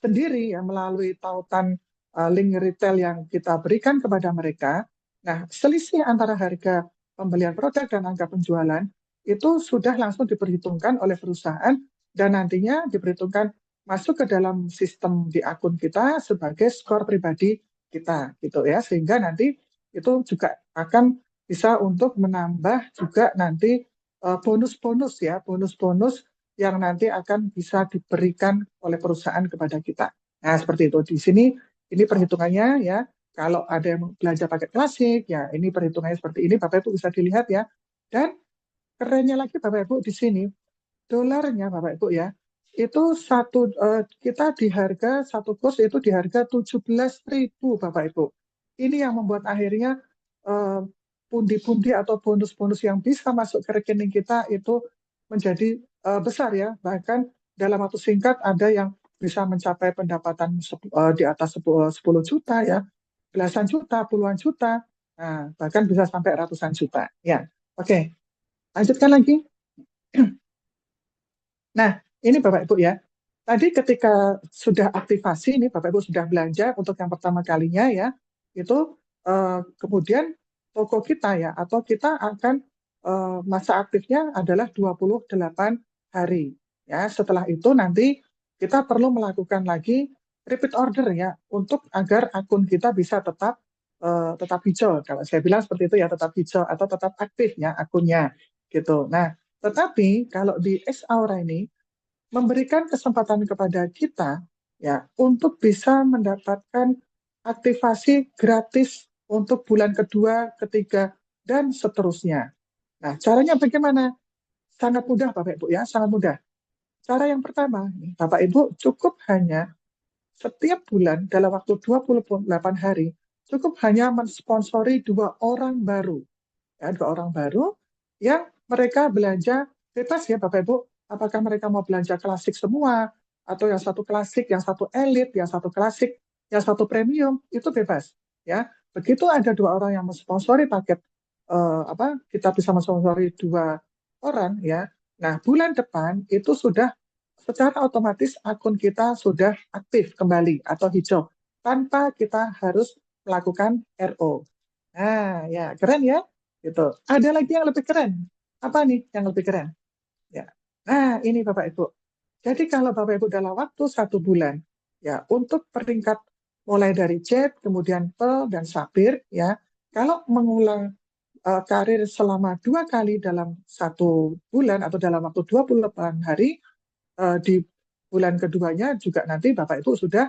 [SPEAKER 6] sendiri ya melalui tautan link retail yang kita berikan kepada mereka. Nah, selisih antara harga pembelian produk dan angka penjualan itu sudah langsung diperhitungkan oleh perusahaan dan nantinya diperhitungkan masuk ke dalam sistem di akun kita sebagai skor pribadi kita gitu ya, sehingga nanti itu juga akan bisa untuk menambah juga nanti bonus-bonus ya, bonus-bonus yang nanti akan bisa diberikan oleh perusahaan kepada kita. Nah, seperti itu. Di sini ini perhitungannya ya. Kalau ada yang belanja paket klasik ya, ini perhitungannya seperti ini Bapak Ibu bisa dilihat ya. Dan kerennya lagi Bapak Ibu di sini dolarnya Bapak Ibu ya. Itu kita di harga satu kurs itu di harga 17.000 Bapak Ibu. Ini yang membuat akhirnya pundi-pundi atau bonus-bonus yang bisa masuk ke rekening kita itu menjadi besar ya. Bahkan dalam waktu singkat ada yang bisa mencapai pendapatan di atas 10 juta ya, belasan juta, puluhan juta, nah, bahkan bisa sampai ratusan juta. Ya, oke. Lanjutkan lagi. Nah, ini Bapak Ibu ya. Tadi ketika sudah aktivasi ini Bapak Ibu sudah belanja untuk yang pertama kalinya ya, itu kemudian toko kita ya atau kita akan masa aktifnya adalah 28 hari. Ya, setelah itu nanti kita perlu melakukan lagi repeat order ya untuk agar akun kita bisa tetap hijau. Kalau saya bilang seperti itu ya tetap hijau atau tetap aktif ya akunnya gitu. Nah, tetapi kalau di X Aura ini memberikan kesempatan kepada kita ya untuk bisa mendapatkan aktivasi gratis untuk bulan kedua, ketiga, dan seterusnya. Nah, caranya bagaimana? Sangat mudah Bapak Ibu ya, sangat mudah. Cara yang pertama, Bapak Ibu cukup hanya setiap bulan dalam waktu 28 hari, cukup hanya mensponsori 2 orang baru. Ya, 2 orang baru yang mereka belanja bebas ya Bapak Ibu. Apakah mereka mau belanja klasik semua, atau yang satu klasik, yang satu elit, yang satu klasik, yang satu premium, itu bebas. Ya, begitu ada 2 orang yang mensponsori paket kita bisa mensponsori 2 orang ya. Nah, bulan depan itu sudah secara otomatis akun kita sudah aktif kembali atau hijau tanpa kita harus melakukan RO. Nah, ya keren ya. Gitu. Ada lagi yang lebih keren. Apa nih yang lebih keren? Ya. Nah, ini Bapak Ibu. Jadi kalau Bapak Ibu dalam waktu 1 bulan, ya untuk peringkat mulai dari Jet, kemudian Pearl dan Sapphire, ya kalau mengulang karir selama 2 kali dalam 1 bulan atau dalam waktu 28 hari, di bulan keduanya juga nanti Bapak Ibu sudah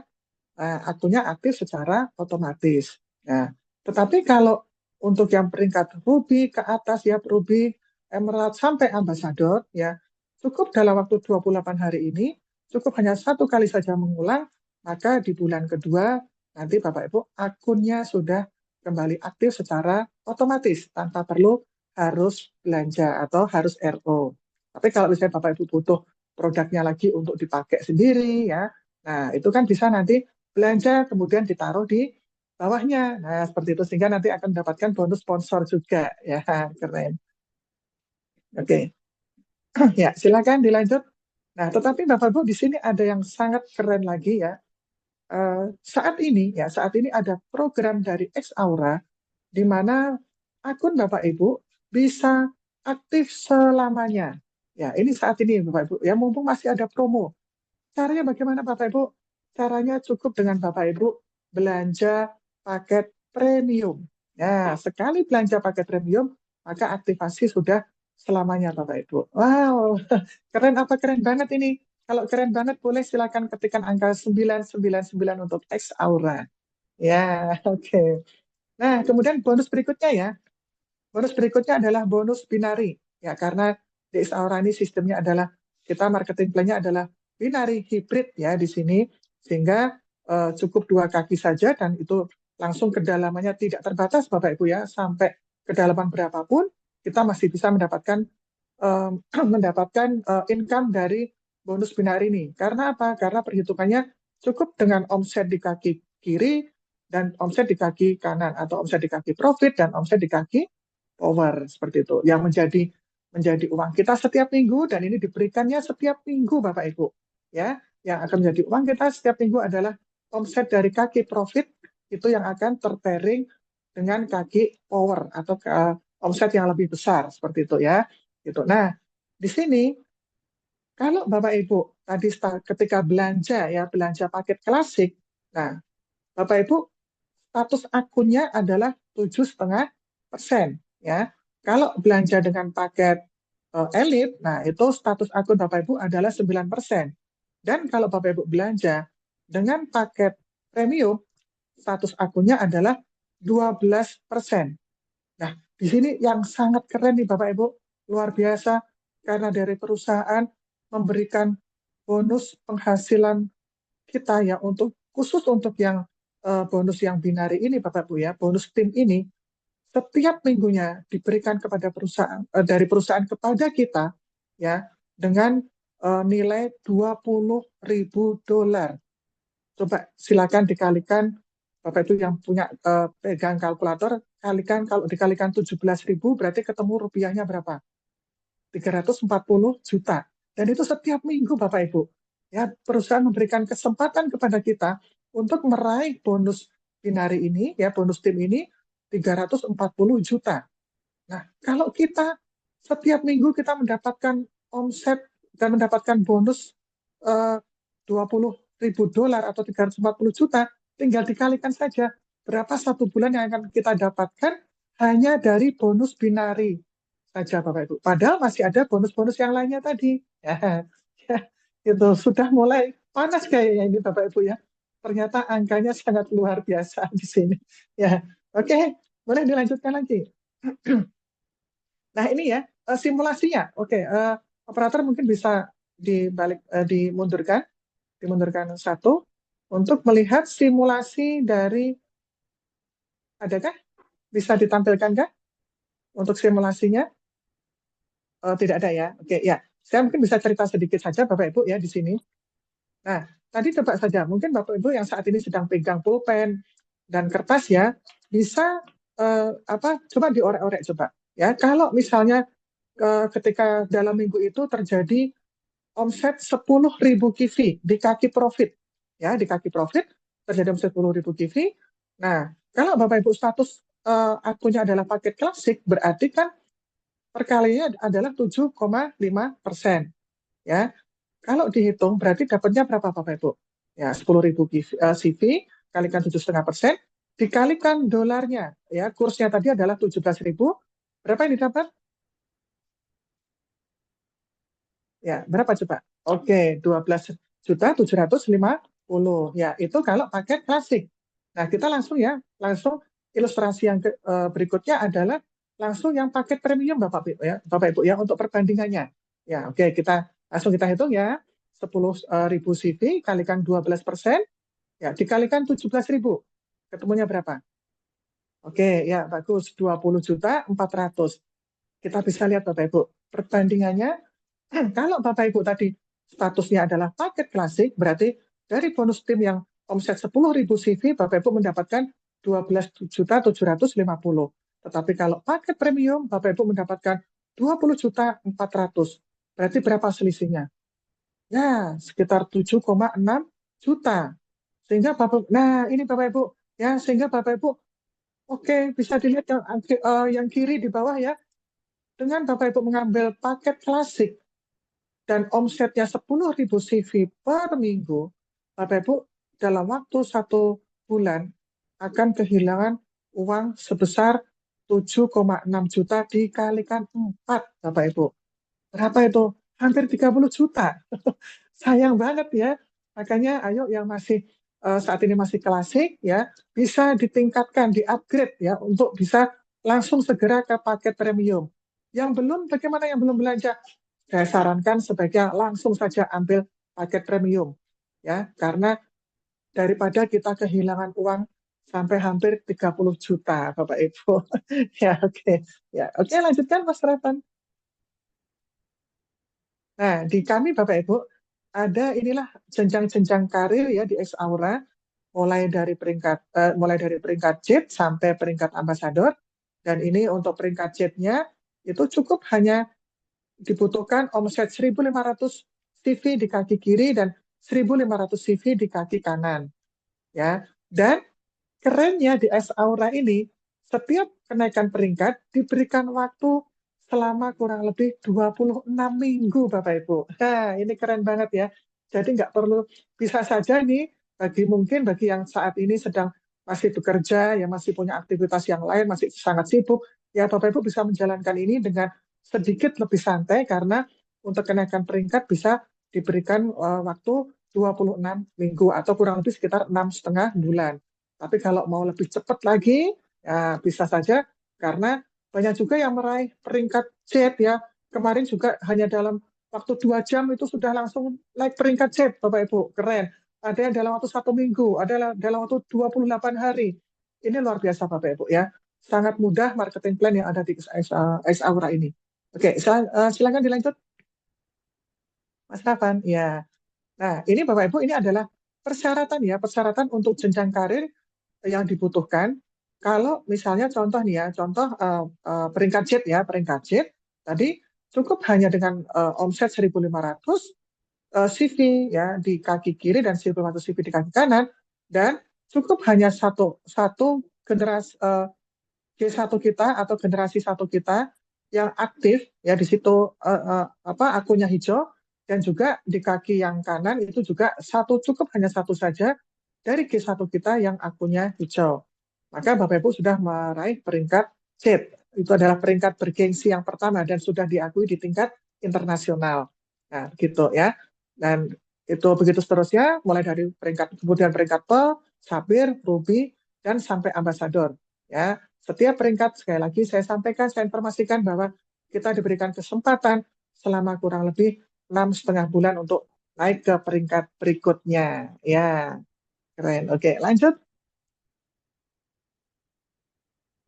[SPEAKER 6] akunnya aktif secara otomatis. Nah, tetapi kalau untuk yang peringkat Ruby ke atas ya, Ruby, Emerald sampai Ambassador ya, cukup dalam waktu 28 hari ini, cukup hanya 1 kali saja mengulang, maka di bulan kedua nanti Bapak Ibu akunnya sudah kembali aktif secara otomatis tanpa perlu harus belanja atau harus RO. Tapi kalau misalnya Bapak Ibu butuh produknya lagi untuk dipakai sendiri ya, nah itu kan bisa nanti belanja kemudian ditaruh di bawahnya. Nah, seperti itu sehingga nanti akan mendapatkan bonus sponsor juga ya. Keren. Oke. Ya, silakan dilanjut. Nah, tetapi Bapak Ibu di sini ada yang sangat keren lagi ya. Saat ini ada program dari X Aura di mana akun Bapak Ibu bisa aktif selamanya. Ya, ini saat ini Bapak Ibu ya, mumpung masih ada promo. Caranya bagaimana Bapak Ibu? Caranya cukup dengan Bapak Ibu belanja paket premium. Ya, sekali belanja paket premium, maka aktivasi sudah selamanya Bapak Ibu. Wow, keren apa keren banget ini. Kalau keren banget boleh silakan ketikkan angka 999 untuk X Aura. Ya, oke. Nah, kemudian bonus berikutnya ya. Bonus berikutnya adalah bonus binari. Ya, karena di X Aura ini sistemnya adalah, kita marketing plan-nya adalah binari hybrid ya di sini. Sehingga cukup 2 kaki saja dan itu langsung kedalamannya tidak terbatas Bapak Ibu ya. Sampai kedalaman berapapun kita masih bisa mendapatkan income dari bonus binari ini. Karena apa? Karena perhitungannya cukup dengan omset di kaki kiri dan omset di kaki kanan, atau omset di kaki profit dan omset di kaki power, seperti itu. Yang menjadi uang kita setiap minggu, dan ini diberikannya setiap minggu Bapak Ibu. Ya, yang akan menjadi uang kita setiap minggu adalah omset dari kaki profit, itu yang akan terpairing dengan kaki power atau omset yang lebih besar, seperti itu ya. Gitu. Nah, di sini kalau Bapak Ibu tadi ketika belanja ya, belanja paket klasik, nah Bapak Ibu status akunnya adalah 7,5% ya. Kalau belanja dengan paket elit, nah itu status akun Bapak Ibu adalah 9%. Dan kalau Bapak Ibu belanja dengan paket premium, status akunnya adalah 12%. Nah, di sini yang sangat keren nih Bapak Ibu, luar biasa, karena dari perusahaan memberikan bonus penghasilan kita ya, khusus untuk yang bonus yang binari ini Bapak Ibu ya, bonus tim ini setiap minggunya diberikan kepada perusahaan, dari perusahaan kepada kita ya, dengan nilai $20.000. Coba silakan dikalikan, Bapak Ibu yang punya pegang kalkulator, kalikan, kalau dikalikan 17.000 berarti ketemu rupiahnya berapa? 340 juta. Dan itu setiap minggu Bapak Ibu. Ya, perusahaan memberikan kesempatan kepada kita untuk meraih bonus binari ini, ya, bonus tim ini 340 juta. Nah, kalau kita setiap minggu kita mendapatkan omset dan mendapatkan bonus $20.000 atau 340 juta, tinggal dikalikan saja berapa satu bulan yang akan kita dapatkan hanya dari bonus binari saja Bapak Ibu. Padahal masih ada bonus-bonus yang lainnya tadi. Ya, itu sudah mulai panas kayaknya ini Bapak Ibu ya. Ternyata angkanya sangat luar biasa di sini. Ya, oke, boleh dilanjutkan lagi. Nah ini ya simulasinya. Oke, operator mungkin bisa dimundurkan satu untuk melihat simulasi dari, adakah bisa ditampilkan kah untuk simulasinya? Tidak ada ya. Oke ya, saya mungkin bisa cerita sedikit saja Bapak Ibu ya di sini. Nah, tadi coba saja, mungkin Bapak Ibu yang saat ini sedang pegang pulpen dan kertas ya, bisa coba diorek-orek coba. Ya, kalau misalnya ketika dalam minggu itu terjadi omset 10.000 kivi di kaki profit, ya di kaki profit terjadi omset 10.000 kivi. Nah, kalau Bapak Ibu status akunnya adalah paket klasik, berarti kan perkaliannya adalah 7,5%. Ya, kalau dihitung berarti dapatnya berapa Bapak Ibu? Ya, 10.000 CV kalikan 7,5%, dikalikan dolarnya, ya kursnya tadi adalah 17.000, berapa yang didapat? Ya, berapa coba? Oke, 12.750.000. Ya, itu kalau paket klasik. Nah, kita langsung ilustrasi yang berikutnya adalah langsung yang paket premium Bapak Ibu ya untuk perbandingannya. Ya, oke, kita hitung ya. 10.000 CV kalikan 12%, ya dikalikan 17.000. Ketemunya berapa? Oke, ya bagus, 20.400.000. Kita bisa lihat Bapak Ibu, perbandingannya kalau Bapak Ibu tadi statusnya adalah paket klasik, berarti dari bonus tim yang omset 10.000 CV, Bapak Ibu mendapatkan 12.750.000. Tetapi kalau paket premium, Bapak Ibu mendapatkan 20.400.000. Berarti berapa selisihnya? Ya, sekitar 7,6 juta. Sehingga nah ini Bapak Ibu, ya, sehingga Bapak Ibu, oke, bisa dilihat yang kiri di bawah ya. Dengan Bapak Ibu mengambil paket klasik dan omsetnya 10.000 CV per minggu, Bapak Ibu dalam waktu 1 bulan akan kehilangan uang sebesar 7,6 juta dikalikan 4, Bapak Ibu. Berapa itu? Hampir 30 juta. Sayang banget ya. Makanya ayo yang masih saat ini masih klasik ya, bisa ditingkatkan, di-upgrade ya untuk bisa langsung segera ke paket premium. Yang belum, bagaimana yang belum belanja? Saya sarankan sebaiknya langsung saja ambil paket premium ya, karena daripada kita kehilangan uang sampai hampir 30 juta, Bapak Ibu. Ya, oke. Ya, oke, lanjutkan Mas Revan. Nah, di kami Bapak Ibu ada inilah jenjang-jenjang karir ya di X Aura, mulai dari peringkat JIT sampai peringkat ambasador. Dan ini untuk peringkat JIT-nya itu cukup hanya dibutuhkan omset 1.500 CV di kaki kiri dan 1.500 CV di kaki kanan. Ya. Dan kerennya di S Aura ini, setiap kenaikan peringkat diberikan waktu selama kurang lebih 26 minggu, Bapak Ibu. Nah, ini keren banget ya. Jadi nggak perlu, bisa saja nih, bagi yang saat ini sedang masih bekerja, yang masih punya aktivitas yang lain, masih sangat sibuk, ya Bapak Ibu bisa menjalankan ini dengan sedikit lebih santai, karena untuk kenaikan peringkat bisa diberikan waktu 26 minggu atau kurang lebih sekitar 6,5 bulan. Tapi kalau mau lebih cepat lagi, ya bisa saja, karena banyak juga yang meraih peringkat Z ya. Kemarin juga hanya dalam waktu 2 jam itu sudah langsung naik peringkat Z, Bapak Ibu. Keren. Ada yang dalam waktu 1 minggu, ada dalam waktu 28 hari. Ini luar biasa Bapak Ibu ya. Sangat mudah marketing plan yang ada di X Aura ini. Oke, silakan dilanjut. Mas Rafan, ya. Nah, ini Bapak Ibu, ini adalah persyaratan untuk jenjang karir yang dibutuhkan. Kalau misalnya contoh nih ya, peringkat JIT ya, peringkat JIT tadi cukup hanya dengan omset 1.500 CV ya di kaki kiri dan 1.500 CV di kaki kanan, dan cukup hanya satu generasi G1 kita atau generasi 1 kita yang aktif ya di situ, akunnya hijau, dan juga di kaki yang kanan itu juga cukup hanya satu saja dari G1 kita yang akunnya hijau. Maka Bapak Ibu sudah meraih peringkat JIT. Itu adalah peringkat bergengsi yang pertama dan sudah diakui di tingkat internasional. Nah, gitu ya. Dan itu begitu seterusnya, mulai dari kemudian peringkat Pearl, Sapphire, Ruby, dan sampai ambasador. Ya, setiap peringkat, sekali lagi saya sampaikan, saya informasikan bahwa kita diberikan kesempatan selama kurang lebih 6,5 bulan untuk naik ke peringkat berikutnya. Ya, keren. Oke, lanjut.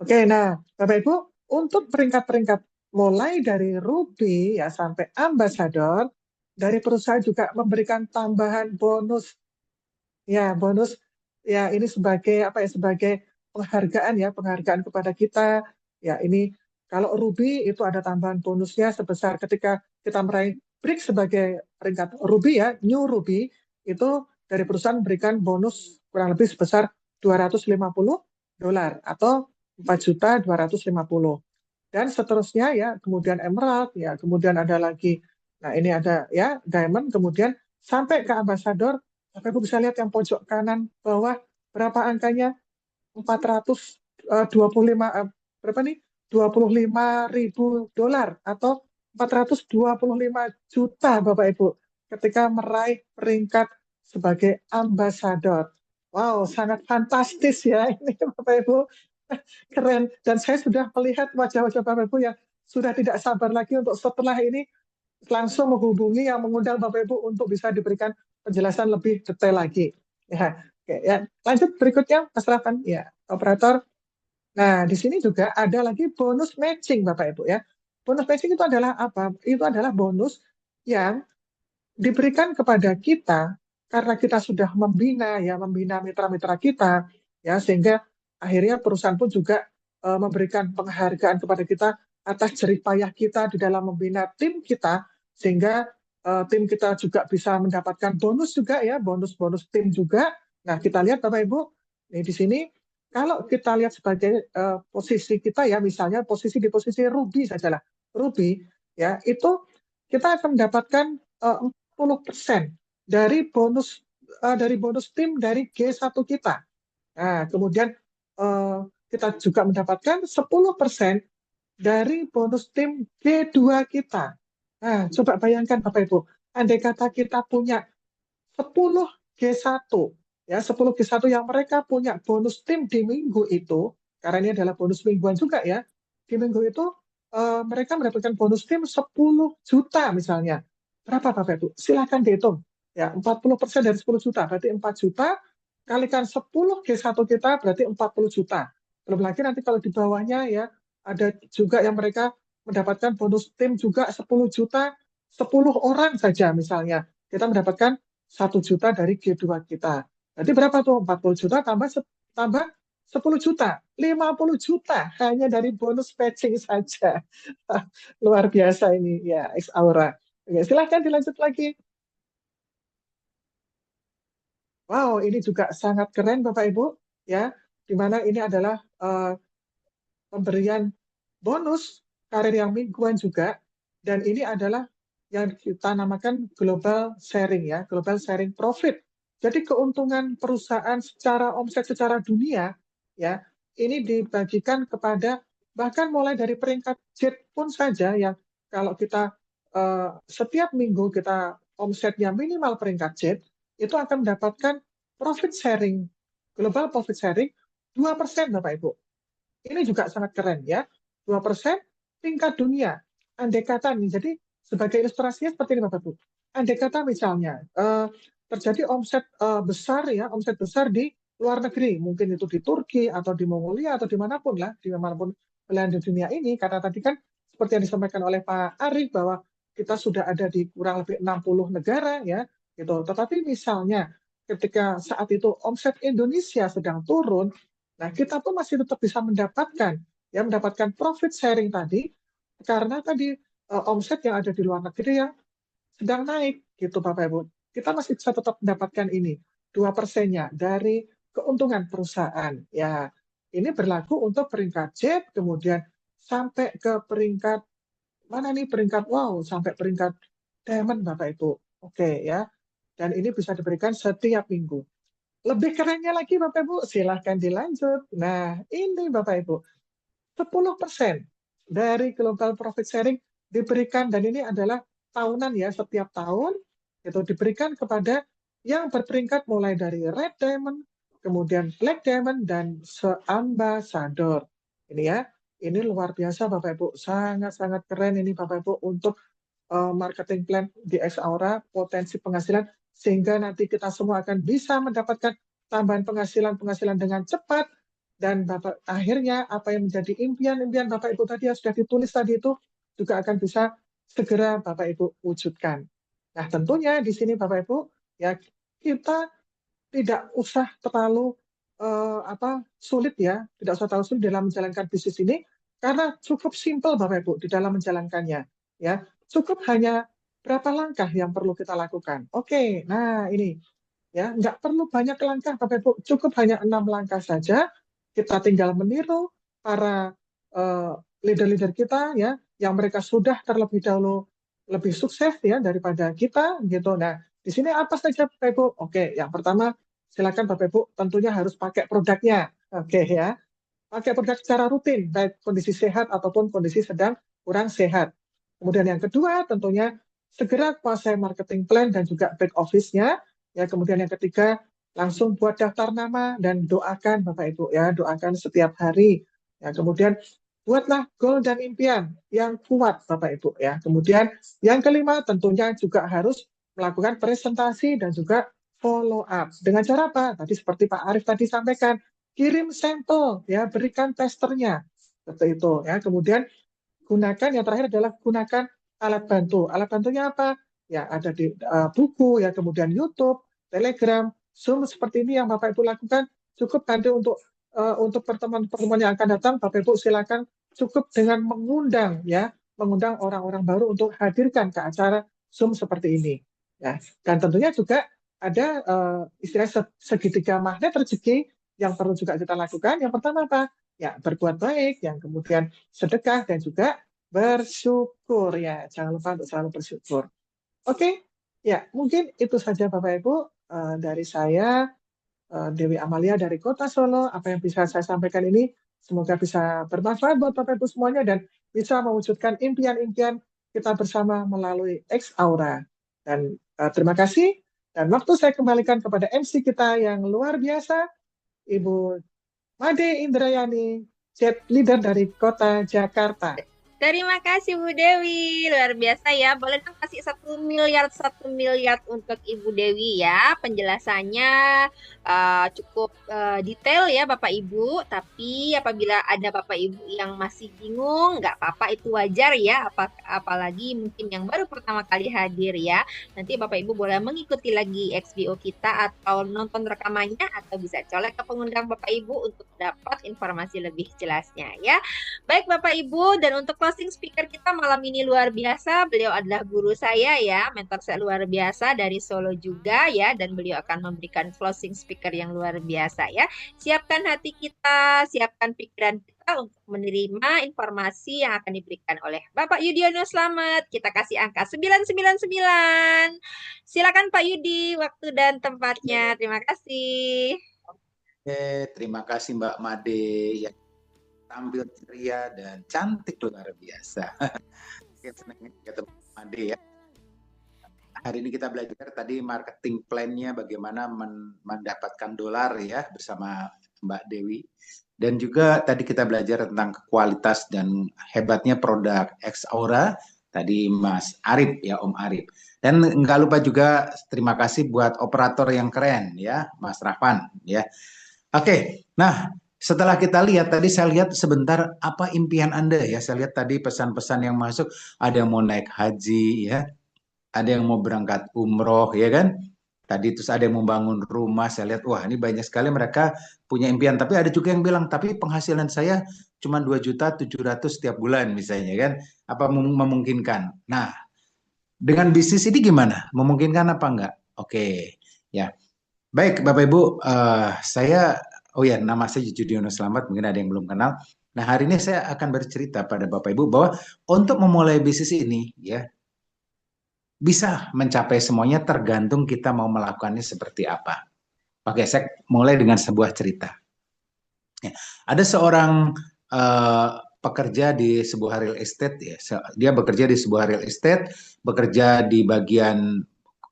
[SPEAKER 6] Oke, nah Bapak Ibu, untuk peringkat-peringkat mulai dari Ruby ya sampai ambasador, dari perusahaan juga memberikan tambahan bonus. Ya, bonus ya, ini sebagai sebagai penghargaan kepada kita. Ya, ini kalau Ruby itu ada tambahan bonusnya sebesar ketika kita meraih BRIC sebagai peringkat Ruby ya, New Ruby, itu dari perusahaan memberikan bonus kurang lebih sebesar $250 atau 4.250.000. Dan seterusnya ya, kemudian Emerald ya, kemudian ada lagi, nah ini ada ya Diamond, kemudian sampai ke ambasador. Bapak Ibu bisa lihat yang pojok kanan bawah, berapa angkanya? 425 berapa nih? $25.000 atau 425 juta Bapak Ibu ketika meraih peringkat sebagai ambasador. Wow, sangat fantastis ya ini Bapak Ibu. Keren. Dan saya sudah melihat wajah-wajah Bapak Ibu yang sudah tidak sabar lagi untuk setelah ini langsung menghubungi yang mengundang Bapak Ibu untuk bisa diberikan penjelasan lebih detail lagi. Ya, oke, ya. Lanjut berikutnya, Mas Rafan. Ya, operator. Nah, di sini juga ada lagi bonus matching, Bapak Ibu ya. Bonus matching itu adalah apa? Itu adalah bonus yang diberikan kepada kita karena kita sudah membina mitra-mitra kita ya, sehingga akhirnya perusahaan pun juga memberikan penghargaan kepada kita atas jerih payah kita di dalam membina tim kita, sehingga tim kita juga bisa mendapatkan bonus juga ya, bonus-bonus tim juga. Nah, kita lihat Bapak Ibu, nih di sini kalau kita lihat sebagai posisi kita ya, misalnya di posisi Ruby sajalah, Ruby ya, itu kita akan mendapatkan 40% dari bonus tim dari G1 kita. Nah, kemudian kita juga mendapatkan 10% dari bonus tim G2 kita. Nah, coba bayangkan Bapak Ibu, andai kata kita punya 10 G1, ya 10 G1 yang mereka punya bonus tim di minggu itu, karena ini adalah bonus mingguan juga ya, di minggu itu mereka mendapatkan bonus tim 10 juta misalnya. Berapa Bapak Ibu? Silakan dihitung. Ya, 40% dari 10 juta, berarti 4 juta, kalikan 10 G1 kita berarti 40 juta. Belum lagi nanti kalau di bawahnya ya, ada juga yang mereka mendapatkan bonus tim juga 10 juta, 10 orang saja misalnya. Kita mendapatkan 1 juta dari G2 kita. Berarti berapa tuh? 40 juta tambah 10 juta. 50 juta hanya dari bonus patching saja. Luar biasa ini ya, X Aura. Oke, silahkan dilanjut lagi. Wow, ini juga sangat keren Bapak Ibu, ya, di mana ini adalah pemberian bonus karir yang mingguan juga, dan ini adalah yang kita namakan global sharing ya, global sharing profit. Jadi keuntungan perusahaan secara omset secara dunia ya, ini dibagikan kepada bahkan mulai dari peringkat Z pun saja yang kalau kita setiap minggu kita omsetnya minimal peringkat Z, itu akan mendapatkan profit sharing, global profit sharing 2% Bapak Ibu. Ini juga sangat keren ya, 2% tingkat dunia. Andai kata nih, jadi sebagai ilustrasinya seperti ini Bapak Ibu. Andai kata misalnya terjadi omset besar ya, omset besar di luar negeri, mungkin itu di Turki atau di Mongolia atau dimanapun lah, dimanapun belahan di dunia ini, karena tadi kan seperti yang disampaikan oleh Pak Arief bahwa kita sudah ada di kurang lebih 60 negara ya, gitu. Tetapi misalnya ketika saat itu omset Indonesia sedang turun, nah kita pun masih tetap bisa mendapatkan profit sharing tadi karena tadi omset yang ada di luar negeri yang sedang naik gitu Bapak Ibu. Kita masih bisa tetap mendapatkan ini 2%-nya dari keuntungan perusahaan. Ya, ini berlaku untuk peringkat Z, kemudian sampai ke peringkat mana nih peringkat wow sampai peringkat diamond Bapak Ibu. Oke ya. Dan ini bisa diberikan setiap minggu. Lebih kerennya lagi Bapak Ibu, silahkan dilanjut. Nah, ini Bapak Ibu, 10% dari global profit sharing diberikan, dan ini adalah tahunan ya, setiap tahun itu diberikan kepada yang berperingkat mulai dari red diamond, kemudian black diamond, dan seambasador. Ini ya, ini luar biasa Bapak Ibu, sangat-sangat keren ini Bapak Ibu untuk marketing plan di X Aura, potensi penghasilan, sehingga nanti kita semua akan bisa mendapatkan tambahan penghasilan dengan cepat, dan Bapak akhirnya apa yang menjadi impian-impian Bapak Ibu tadi yang sudah ditulis tadi itu juga akan bisa segera Bapak Ibu wujudkan. Nah, tentunya di sini Bapak Ibu ya, kita tidak usah terlalu sulit ya, tidak usah terlalu sulit dalam menjalankan bisnis ini karena cukup simpel Bapak Ibu di dalam menjalankannya ya. Cukup hanya berapa langkah yang perlu kita lakukan. Oke, nah ini ya, nggak perlu banyak langkah Bapak Ibu, cukup hanya 6 langkah saja. Kita tinggal meniru para leader-leader kita ya, yang mereka sudah terlebih dahulu lebih sukses ya daripada kita gitu. Nah, di sini apa saja Bapak Ibu? Oke, yang pertama silakan Bapak Ibu tentunya harus pakai produknya. Oke ya. Pakai produk secara rutin, baik kondisi sehat ataupun kondisi sedang kurang sehat. Kemudian yang kedua tentunya segera kuasai marketing plan dan juga back office-nya. Ya, kemudian yang ketiga langsung buat daftar nama dan doakan Bapak Ibu ya, doakan setiap hari. Ya, kemudian buatlah goal dan impian yang kuat Bapak Ibu ya. Kemudian yang kelima tentunya juga harus melakukan presentasi dan juga follow up. Dengan cara apa? Tadi seperti Pak Arief tadi sampaikan, kirim sampel ya, berikan testernya. Seperti itu ya. Kemudian gunakan, yang terakhir adalah gunakan alat bantu. Alat bantunya apa? Ya ada di buku ya, kemudian YouTube, Telegram, Zoom seperti ini yang Bapak Ibu lakukan cukup bantu untuk untuk pertemuan-pertemuan yang akan datang, Bapak Ibu silakan cukup dengan mengundang orang-orang baru untuk hadirkan ke acara Zoom seperti ini. Ya, dan tentunya juga ada istilah segitiga magnet rezeki yang perlu juga kita lakukan. Yang pertama apa? Ya, berbuat baik, yang kemudian sedekah dan juga bersyukur ya. Jangan lupa untuk selalu bersyukur. Oke, ya mungkin itu saja Bapak Ibu dari saya. Dewi Amalia dari Kota Solo. Apa yang bisa saya sampaikan ini semoga bisa bermanfaat buat Bapak Ibu semuanya dan bisa mewujudkan impian-impian kita bersama melalui X Aura. Dan terima kasih. Dan waktu saya kembalikan kepada MC kita yang luar biasa, Ibu Made Indrayani, Jet Leader dari Kota Jakarta.
[SPEAKER 1] Terima kasih Bu Dewi, luar biasa ya. Boleh dong kasih 1 miliar untuk Ibu Dewi ya. Penjelasannya cukup detail ya Bapak Ibu. Tapi apabila ada Bapak Ibu yang masih bingung, nggak apa-apa, itu wajar ya. Apalagi mungkin yang baru pertama kali hadir ya. Nanti Bapak Ibu boleh mengikuti lagi XBO kita atau nonton rekamannya atau bisa colek ke pengundang Bapak Ibu untuk dapat informasi lebih jelasnya ya. Baik Bapak Ibu, dan untuk closing speaker kita malam ini luar biasa. Beliau adalah guru saya ya, mentor saya luar biasa dari Solo juga ya, dan beliau akan memberikan closing speaker yang luar biasa ya. Siapkan hati kita, siapkan pikiran kita untuk menerima informasi yang akan diberikan oleh Bapak Yudiono Slamet. Kita kasih angka 999. Silakan Pak Yudi, waktu dan tempatnya. Terima kasih.
[SPEAKER 7] Terima kasih Mbak Made yang tampil ceria dan cantik luar biasa. Senang ketemu Made ya. Hari ini kita belajar tadi marketing plan-nya bagaimana mendapatkan dolar ya bersama Mbak Dewi. Dan juga tadi kita belajar tentang kualitas dan hebatnya produk X Aura. Tadi Mas Arif ya, Om Arif. Dan nggak lupa juga terima kasih buat operator yang keren ya, Mas Rafan ya. Oke, nah setelah kita lihat tadi saya lihat sebentar apa impian Anda ya. Saya lihat tadi pesan-pesan yang masuk, ada yang mau naik haji ya, ada yang mau berangkat umroh ya kan. Tadi terus ada yang mau bangun rumah. Saya lihat wah ini banyak sekali mereka punya impian. Tapi ada juga yang bilang tapi penghasilan saya cuma 2.700.000 setiap bulan misalnya kan. Apa memungkinkan? Nah, dengan bisnis ini gimana? Memungkinkan apa enggak? Oke, ya. Baik, Bapak Ibu, oh ya, nama saya Yudiono Slamet, mungkin ada yang belum kenal. Nah, hari ini saya akan bercerita pada Bapak Ibu bahwa untuk memulai bisnis ini, ya, bisa mencapai semuanya tergantung kita mau melakukannya seperti apa. Oke, saya mulai dengan sebuah cerita. Ya, ada seorang pekerja di sebuah real estate, ya, dia bekerja di sebuah real estate, bekerja di bagian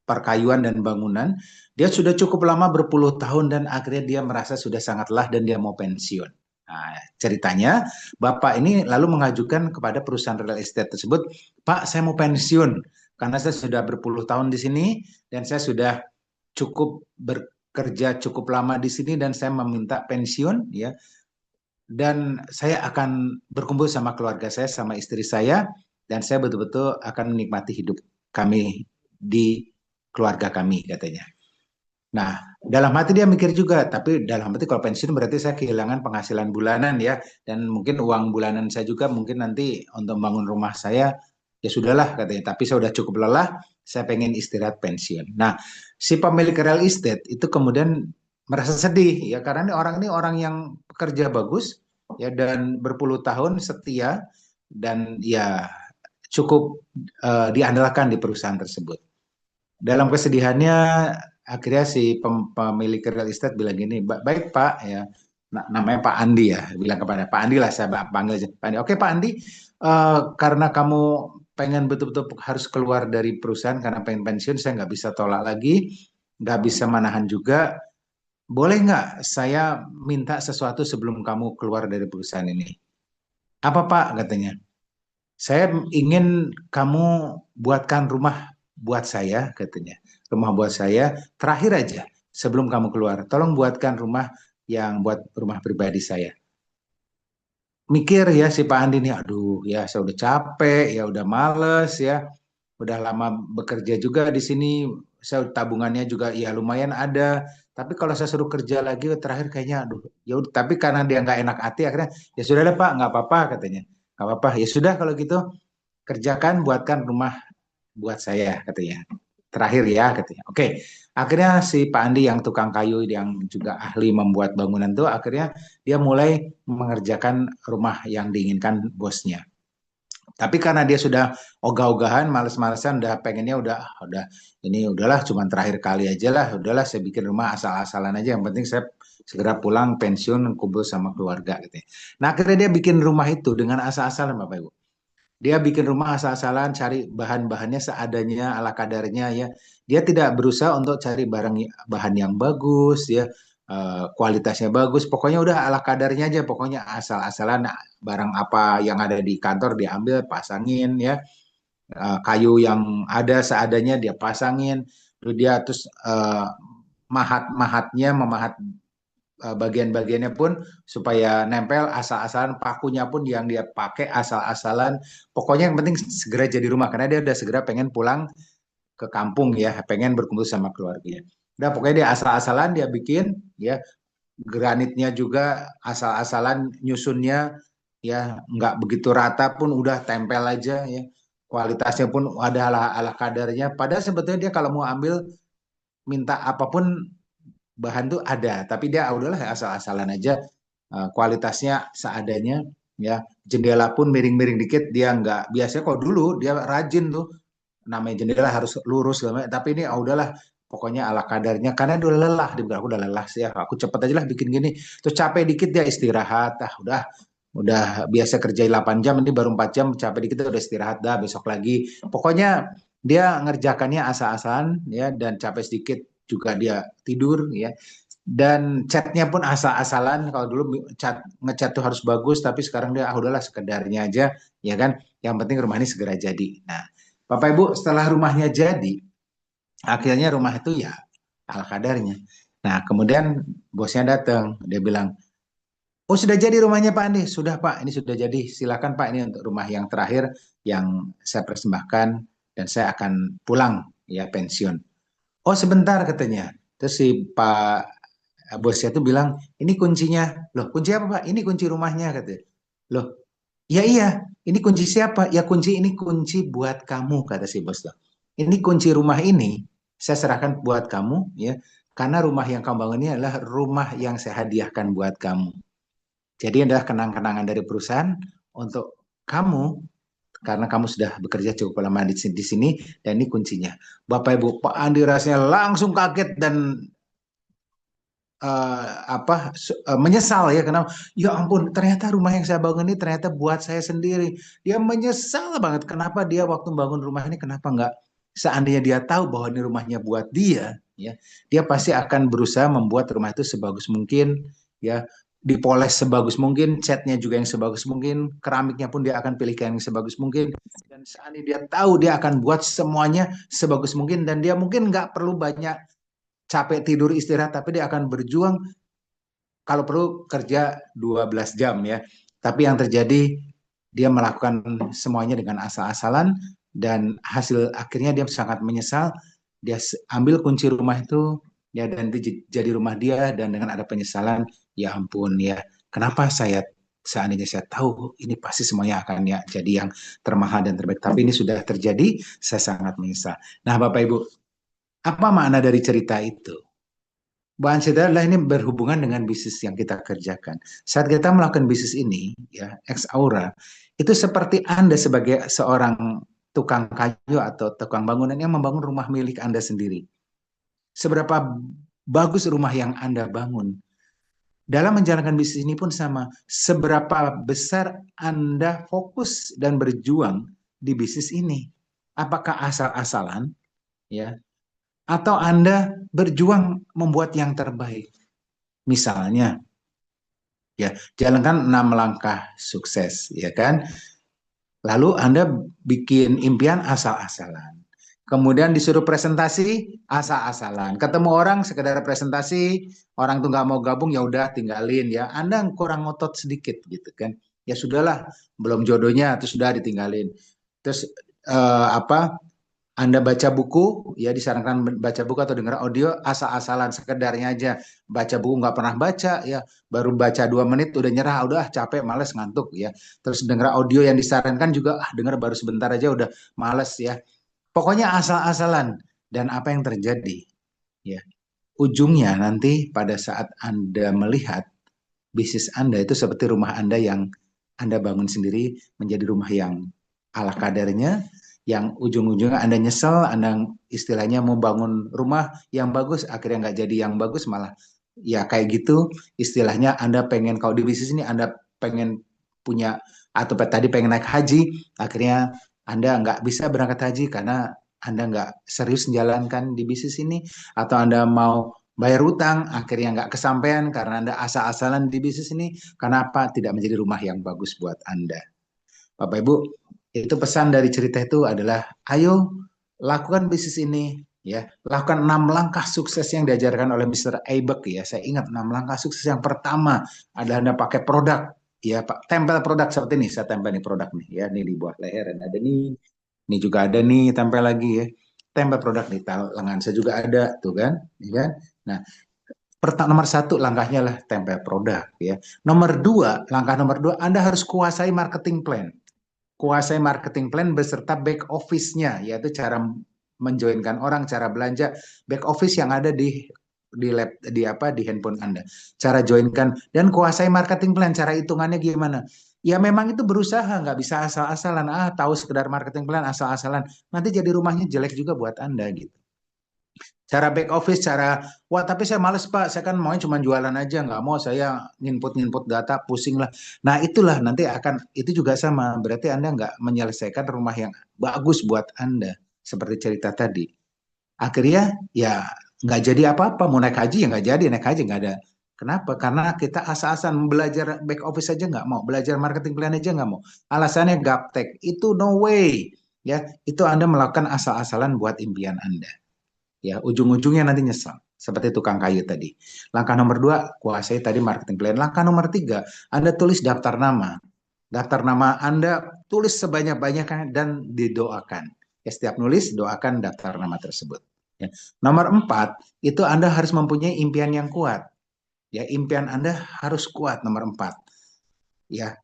[SPEAKER 7] perkayuan dan bangunan. Dia sudah cukup lama berpuluh tahun dan akhirnya dia merasa sudah sangat lelah dan dia mau pensiun. Nah, ceritanya Bapak ini lalu mengajukan kepada perusahaan real estate tersebut, Pak saya mau pensiun karena saya sudah berpuluh tahun di sini dan saya sudah cukup bekerja cukup lama di sini dan saya meminta pensiun ya. Dan saya akan berkumpul sama keluarga saya, sama istri saya dan saya betul-betul akan menikmati hidup kami di keluarga kami katanya. Nah, dalam hati dia mikir juga, tapi dalam hati kalau pensiun berarti saya kehilangan penghasilan bulanan ya, dan mungkin uang bulanan saya juga mungkin nanti untuk membangun rumah saya, ya sudahlah katanya, tapi saya sudah cukup lelah, saya pengen istirahat pensiun. Nah, si pemilik real estate itu kemudian merasa sedih ya, karena ini orang yang pekerja bagus ya dan berpuluh tahun setia dan ya cukup diandalkan di perusahaan tersebut. Dalam kesedihannya akhirnya si pemilik real estate bilang gini, baik Pak ya, namanya Pak Andi ya, bilang kepada Pak Andi lah saya panggil aja Pak Andi. Oke Pak Andi, karena kamu pengen betul-betul harus keluar dari perusahaan karena pengen pensiun, saya nggak bisa tolak lagi, nggak bisa menahan juga. Boleh nggak saya minta sesuatu sebelum kamu keluar dari perusahaan ini? Apa Pak katanya? Saya ingin kamu buatkan rumah buat saya katanya. Rumah buat saya terakhir aja sebelum kamu keluar. Tolong buatkan rumah yang buat rumah pribadi saya. Mikir ya si Pak Andi nih, aduh ya saya udah capek, ya udah males ya. Udah lama bekerja juga di sini, saya tabungannya juga ya lumayan ada. Tapi kalau saya suruh kerja lagi terakhir kayaknya aduh ya udah. Tapi karena dia nggak enak hati akhirnya ya sudah deh Pak, nggak apa-apa katanya. Nggak apa-apa. Ya sudah kalau gitu kerjakan buatkan rumah buat saya katanya. Terakhir ya katanya. Oke. Akhirnya si Pak Andi yang tukang kayu yang juga ahli membuat bangunan tuh akhirnya dia mulai mengerjakan rumah yang diinginkan bosnya. Tapi karena dia sudah ogah-ogahan, males-malesan, udah pengennya udah ini udahlah, cuman terakhir kali aja lah, udahlah saya bikin rumah asal-asalan aja. Yang penting saya segera pulang pensiun, kumpul sama keluarga gitu ya. Nah akhirnya dia bikin rumah itu dengan asal-asalan Bapak Ibu. Dia bikin rumah asal-asalan, cari bahan-bahannya seadanya, ala kadarnya ya. Dia tidak berusaha untuk cari bahan yang bagus ya, kualitasnya bagus. Pokoknya udah ala kadarnya aja, pokoknya asal-asalan barang apa yang ada di kantor diambil, pasangin ya. Kayu yang ada seadanya dia pasangin. Terus dia mahat-mahatnya, memahat bagian-bagiannya pun supaya nempel asal-asalan, pakunya pun yang dia pakai asal-asalan. Pokoknya yang penting segera jadi rumah karena dia udah segera pengen pulang ke kampung ya, pengen berkumpul sama keluarganya. Udah pokoknya dia asal-asalan dia bikin ya, granitnya juga asal-asalan nyusunnya ya, nggak begitu rata pun udah tempel aja ya. Kualitasnya pun ada ala kadarnya. Padahal sebetulnya dia kalau mau ambil minta apapun bahan tuh ada, tapi dia udahlah asal-asalan aja, kualitasnya seadanya ya. Jendela pun miring-miring dikit dia nggak, biasanya kalau dulu dia rajin tuh namanya jendela harus lurus tapi ini udahlah pokoknya ala kadarnya karena udah lelah, dia bilang aku udah lelah sih ya, aku cepet aja lah bikin gini, terus capek dikit dia istirahat, udah biasa kerja 8 jam ini baru 4 jam, capek dikit udah istirahat dah besok lagi. Pokoknya dia ngerjakannya asal-asalan ya, dan capek sedikit juga dia tidur ya. Dan catnya pun asal-asalan. Kalau dulu ngecat tuh harus bagus, tapi sekarang dia udahlah sekedarnya aja ya kan. Yang penting rumah ini segera jadi. Nah, Bapak Ibu setelah rumahnya jadi, akhirnya rumah itu ya ala kadarnya. Nah, kemudian bosnya datang, dia bilang, "Oh, sudah jadi rumahnya Pak Andi." "Sudah Pak, ini sudah jadi. Silakan Pak, ini untuk rumah yang terakhir yang saya persembahkan dan saya akan pulang ya pensiun." "Oh, sebentar," katanya. Terus si Pak bosnya tuh bilang, "Ini kuncinya." "Loh, kunci apa Pak?" "Ini kunci rumahnya," katanya. "Loh, iya iya, ini kunci siapa?" "Ya kunci ini kunci buat kamu," kata si bos tuh. "Ini kunci rumah ini saya serahkan buat kamu ya, karena rumah yang kamu bangun ini adalah rumah yang saya hadiahkan buat kamu. Jadi adalah kenang-kenangan dari perusahaan untuk kamu karena kamu sudah bekerja cukup lama di sini dan ini kuncinya." Bapak Ibu, Pak Andi rasanya langsung kaget dan menyesal ya, karena ya ampun ternyata rumah yang saya bangun ini ternyata buat saya sendiri. Dia menyesal banget kenapa dia waktu bangun rumah ini kenapa nggak, seandainya dia tahu bahwa ini rumahnya buat dia ya, dia pasti akan berusaha membuat rumah itu sebagus mungkin ya, dipoles sebagus mungkin, catnya juga yang sebagus mungkin, keramiknya pun dia akan pilihkan yang sebagus mungkin, dan seandainya dia tahu dia akan buat semuanya sebagus mungkin, dan dia mungkin nggak perlu banyak capek tidur istirahat, tapi dia akan berjuang kalau perlu kerja 12 jam ya. Tapi yang terjadi dia melakukan semuanya dengan asal-asalan dan hasil akhirnya dia sangat menyesal. Dia ambil kunci rumah itu ya, dan itu jadi rumah dia, dan dengan ada penyesalan, ya ampun ya, kenapa seandainya saya tahu ini pasti semuanya akan ya jadi yang termahal dan terbaik, tapi ini sudah terjadi, saya sangat menyesal. Nah, Bapak Ibu, apa makna dari cerita itu? Bahan cerita adalah ini berhubungan dengan bisnis yang kita kerjakan. Saat kita melakukan bisnis ini, ya, X Aura, itu seperti Anda sebagai seorang tukang kayu atau tukang bangunan yang membangun rumah milik Anda sendiri. Seberapa bagus rumah yang Anda bangun, dalam menjalankan bisnis ini pun sama. Seberapa besar Anda fokus dan berjuang di bisnis ini. Apakah asal-asalan, ya, atau Anda berjuang membuat yang terbaik? Misalnya, ya, jalankan 6 langkah sukses, ya kan? Lalu Anda bikin impian asal-asalan. Kemudian disuruh presentasi asal-asalan. Ketemu orang sekedar presentasi, orang tuh nggak mau gabung, ya udah tinggalin ya. Anda kurang ngotot sedikit gitu kan? Ya sudahlah, belum jodohnya, terus sudah ditinggalin. Terus Anda baca buku, ya disarankan baca buku atau dengar audio asal-asalan sekedarnya aja. Baca buku nggak pernah baca, ya baru baca 2 menit udah nyerah, udah capek, males, ngantuk, ya. Terus dengar audio yang disarankan juga, dengar baru sebentar aja udah males, ya. Pokoknya asal-asalan. Dan apa yang terjadi? Ya, ujungnya nanti pada saat Anda melihat bisnis Anda itu seperti rumah Anda yang Anda bangun sendiri menjadi rumah yang ala kadarnya, yang ujung-ujungnya Anda nyesel, Anda istilahnya mau bangun rumah yang bagus, akhirnya nggak jadi yang bagus, malah ya kayak gitu, istilahnya Anda pengen, kalau di bisnis ini Anda pengen punya, atau tadi pengen naik haji, akhirnya Anda nggak bisa berangkat haji karena Anda nggak serius menjalankan di bisnis ini, atau Anda mau bayar utang, akhirnya nggak kesampaian karena Anda asal-asalan di bisnis ini, kenapa tidak menjadi rumah yang bagus buat Anda. Bapak Ibu, itu pesan dari cerita itu adalah, ayo lakukan bisnis ini, ya, lakukan 6 langkah sukses yang diajarkan oleh Mr. Aibek, ya. Saya ingat 6 langkah sukses. Yang pertama adalah Anda pakai produk, ya, Pak, tempel produk seperti ini. Saya tempel nih produk nih, ya, ini di bawah leher ada nih, ini juga ada nih, tempel lagi, ya, tempel produk di lengan saya juga ada, tuh kan, ya kan. Nah, nomor 1 langkahnya lah tempel produk, ya. Langkah nomor 2, Anda harus kuasai marketing plan. Kuasai marketing plan beserta back office-nya, yaitu cara menjoinkan orang, cara belanja, back office yang ada di handphone Anda. Cara joinkan dan kuasai marketing plan, cara hitungannya gimana? Ya memang itu berusaha, nggak bisa asal-asalan, tahu sekedar marketing plan asal-asalan, nanti jadi rumahnya jelek juga buat Anda gitu. Cara back office, wah tapi saya males Pak, saya kan maunya cuma jualan aja, nggak mau saya nginput data, pusing lah. Nah itulah nanti itu juga sama, berarti Anda nggak menyelesaikan rumah yang bagus buat Anda, seperti cerita tadi. Akhirnya ya nggak jadi apa-apa, mau naik haji ya nggak jadi, naik haji nggak ada. Kenapa? Karena kita asal-asalan belajar back office aja nggak mau, belajar marketing plan aja nggak mau. Alasannya gaptek, itu no way. Ya, itu Anda melakukan asal-asalan buat impian Anda. Ya, ujung-ujungnya nanti nyesal. Seperti tukang kayu tadi. Langkah nomor 2, kuasai tadi marketing plan. Langkah nomor 3, Anda tulis daftar nama. Daftar nama Anda, tulis sebanyak-banyaknya dan didoakan. Ya, setiap nulis, doakan daftar nama tersebut. Ya. Nomor 4, itu Anda harus mempunyai impian yang kuat. Ya, impian Anda harus kuat, nomor 4. Ya,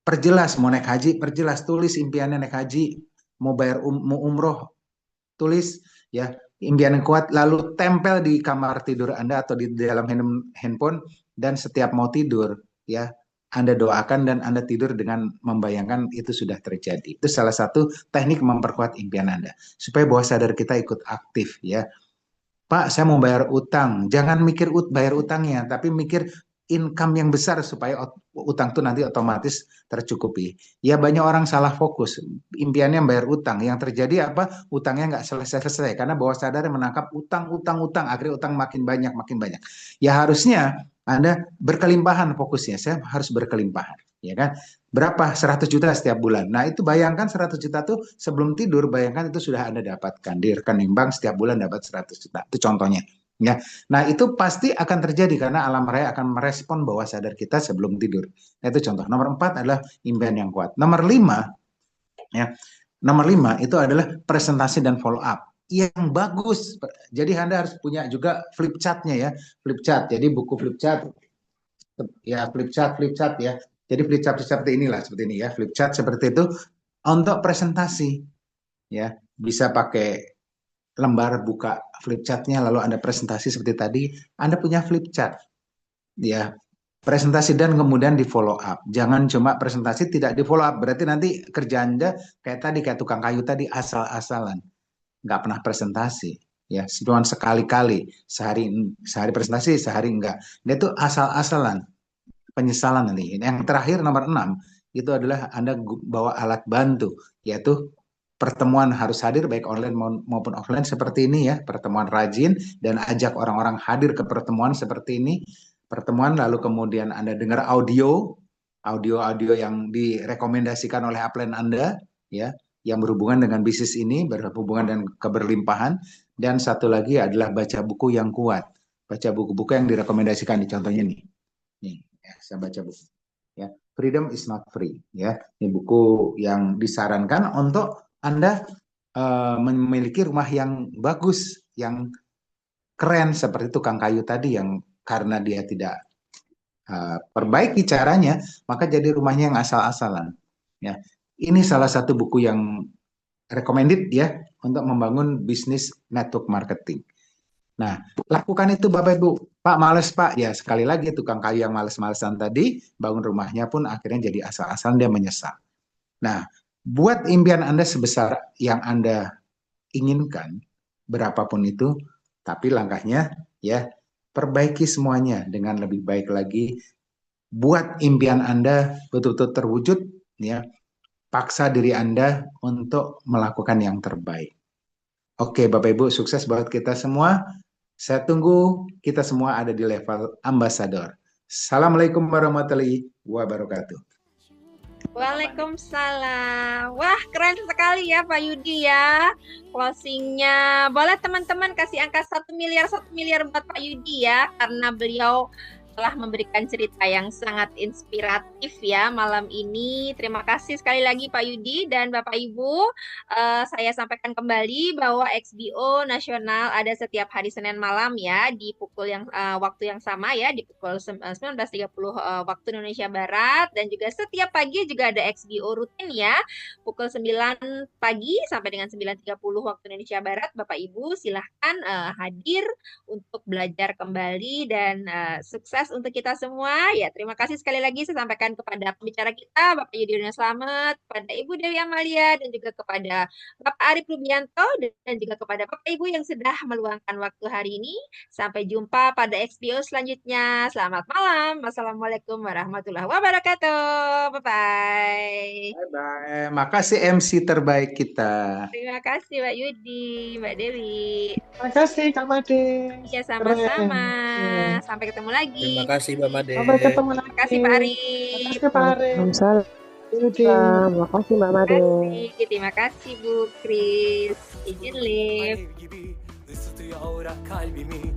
[SPEAKER 7] perjelas, mau naik haji, perjelas, tulis impiannya naik haji, mau bayar mau umroh, tulis, ya, impian yang kuat, lalu tempel di kamar tidur Anda atau di dalam handphone, dan setiap mau tidur, ya, Anda doakan dan Anda tidur dengan membayangkan itu sudah terjadi. Itu salah satu teknik memperkuat impian Anda, supaya bawah sadar kita ikut aktif, ya. Pak, saya mau bayar utang. Jangan mikir bayar utangnya, tapi mikir income yang besar supaya utang itu nanti otomatis tercukupi. Ya banyak orang salah fokus, impiannya bayar utang. Yang terjadi apa? Utangnya nggak selesai-selesai karena bawah sadar menangkap utang, akhirnya utang makin banyak, makin banyak. Ya harusnya Anda berkelimpahan fokusnya. Saya harus berkelimpahan, ya kan? Berapa? 100 juta setiap bulan. Nah itu bayangkan 100 juta tuh sebelum tidur, bayangkan itu sudah Anda dapatkan di rekening bank setiap bulan dapat 100 juta. Itu contohnya. Ya, nah itu pasti akan terjadi karena alam raya akan merespon bawah sadar kita sebelum tidur. Nah, itu contoh. Nomor 4 adalah impian yang kuat. Nomor 5, ya, nomor 5 itu adalah presentasi dan follow up yang bagus. Jadi Anda harus punya juga flip chart-nya, ya, flip chart. Jadi buku flip chart, ya, flip chart, ya. Jadi flip chart seperti inilah, seperti ini, ya, flip chart seperti itu untuk presentasi, ya, bisa pakai lembar, buka flip chart-nya, lalu Anda presentasi seperti tadi, Anda punya flip chart, ya, presentasi dan kemudian di follow up. Jangan cuma presentasi tidak di follow up, berarti nanti kerja Anda kayak tadi, kayak tukang kayu tadi, asal-asalan, nggak pernah presentasi, ya, cuma sekali-kali, sehari presentasi, sehari enggak. Dia itu asal-asalan, penyesalan nanti. Yang terakhir nomor 6 itu adalah Anda bawa alat bantu, yaitu pertemuan harus hadir baik online maupun offline seperti ini, ya, pertemuan rajin dan ajak orang-orang hadir ke pertemuan seperti ini. Pertemuan lalu kemudian Anda dengar audio yang direkomendasikan oleh upline Anda, ya, yang berhubungan dengan bisnis ini, berhubungan dengan keberlimpahan. Dan satu lagi adalah baca buku yang kuat. Baca buku-buku yang direkomendasikan, di contohnya nih. Nih, ya, saya baca buku, ya, Freedom is not free, ya. Ini buku yang disarankan untuk Anda memiliki rumah yang bagus, yang keren seperti tukang kayu tadi yang karena dia tidak perbaiki caranya, maka jadi rumahnya yang asal-asalan. Ya, ini salah satu buku yang recommended ya untuk membangun bisnis network marketing. Nah, lakukan itu Bapak Ibu. Pak, males Pak. Ya, sekali lagi tukang kayu yang males-malesan tadi, bangun rumahnya pun akhirnya jadi asal-asalan, dia menyesal. Nah, buat impian Anda sebesar yang Anda inginkan, berapapun itu, tapi langkahnya ya perbaiki semuanya dengan lebih baik lagi. Buat impian Anda betul-betul terwujud, ya. Paksa diri Anda untuk melakukan yang terbaik. Oke, Bapak Ibu, sukses buat kita semua. Saya tunggu kita semua ada di level ambasador. Assalamualaikum warahmatullahi wabarakatuh.
[SPEAKER 1] Waalaikumsalam. Wah, keren sekali ya Pak Yudi ya. Closingnya. Boleh teman-teman kasih angka 1 miliar buat Pak Yudi ya. Karena beliau telah memberikan cerita yang sangat inspiratif ya malam ini. Terima kasih sekali lagi Pak Yudi dan Bapak Ibu. Saya sampaikan kembali bahwa XBO nasional ada setiap hari Senin malam ya di pukul yang waktu yang sama ya di pukul 19.30 waktu Indonesia Barat, dan juga setiap pagi juga ada XBO rutin ya pukul 9 pagi sampai dengan 9.30 waktu Indonesia Barat. Bapak Ibu silahkan hadir untuk belajar kembali dan sukses untuk kita semua. Ya, terima kasih sekali lagi saya sampaikan kepada pembicara kita, Bapak Yudhoyono Slamet, kepada Ibu Dewi Amalia, dan juga kepada Bapak Arif Rubianto, dan juga kepada Bapak Ibu yang sudah meluangkan waktu hari ini. Sampai jumpa pada XPO selanjutnya. Selamat malam. Wassalamualaikum warahmatullahi wabarakatuh. Bye-bye.
[SPEAKER 7] Bye-bye. Makasih MC terbaik kita.
[SPEAKER 1] Terima kasih Mbak Yudi, Mbak Dewi.
[SPEAKER 6] Terima kasih Kak Made.
[SPEAKER 1] Ya, sama-sama.
[SPEAKER 6] Keren.
[SPEAKER 1] Sampai ketemu lagi.
[SPEAKER 2] Terima kasih Mbak Made.
[SPEAKER 6] Sampai ketemu lagi.
[SPEAKER 1] Terima kasih Pak Arif.
[SPEAKER 6] Terima kasih Pak Arif.
[SPEAKER 8] Waalaikumsalam.
[SPEAKER 6] Yudi.
[SPEAKER 8] Makasih Mbak Made.
[SPEAKER 1] Terima kasih Bu Kris. Izin live.
[SPEAKER 9] Alev gibi ısıtıyor aura kalbimi.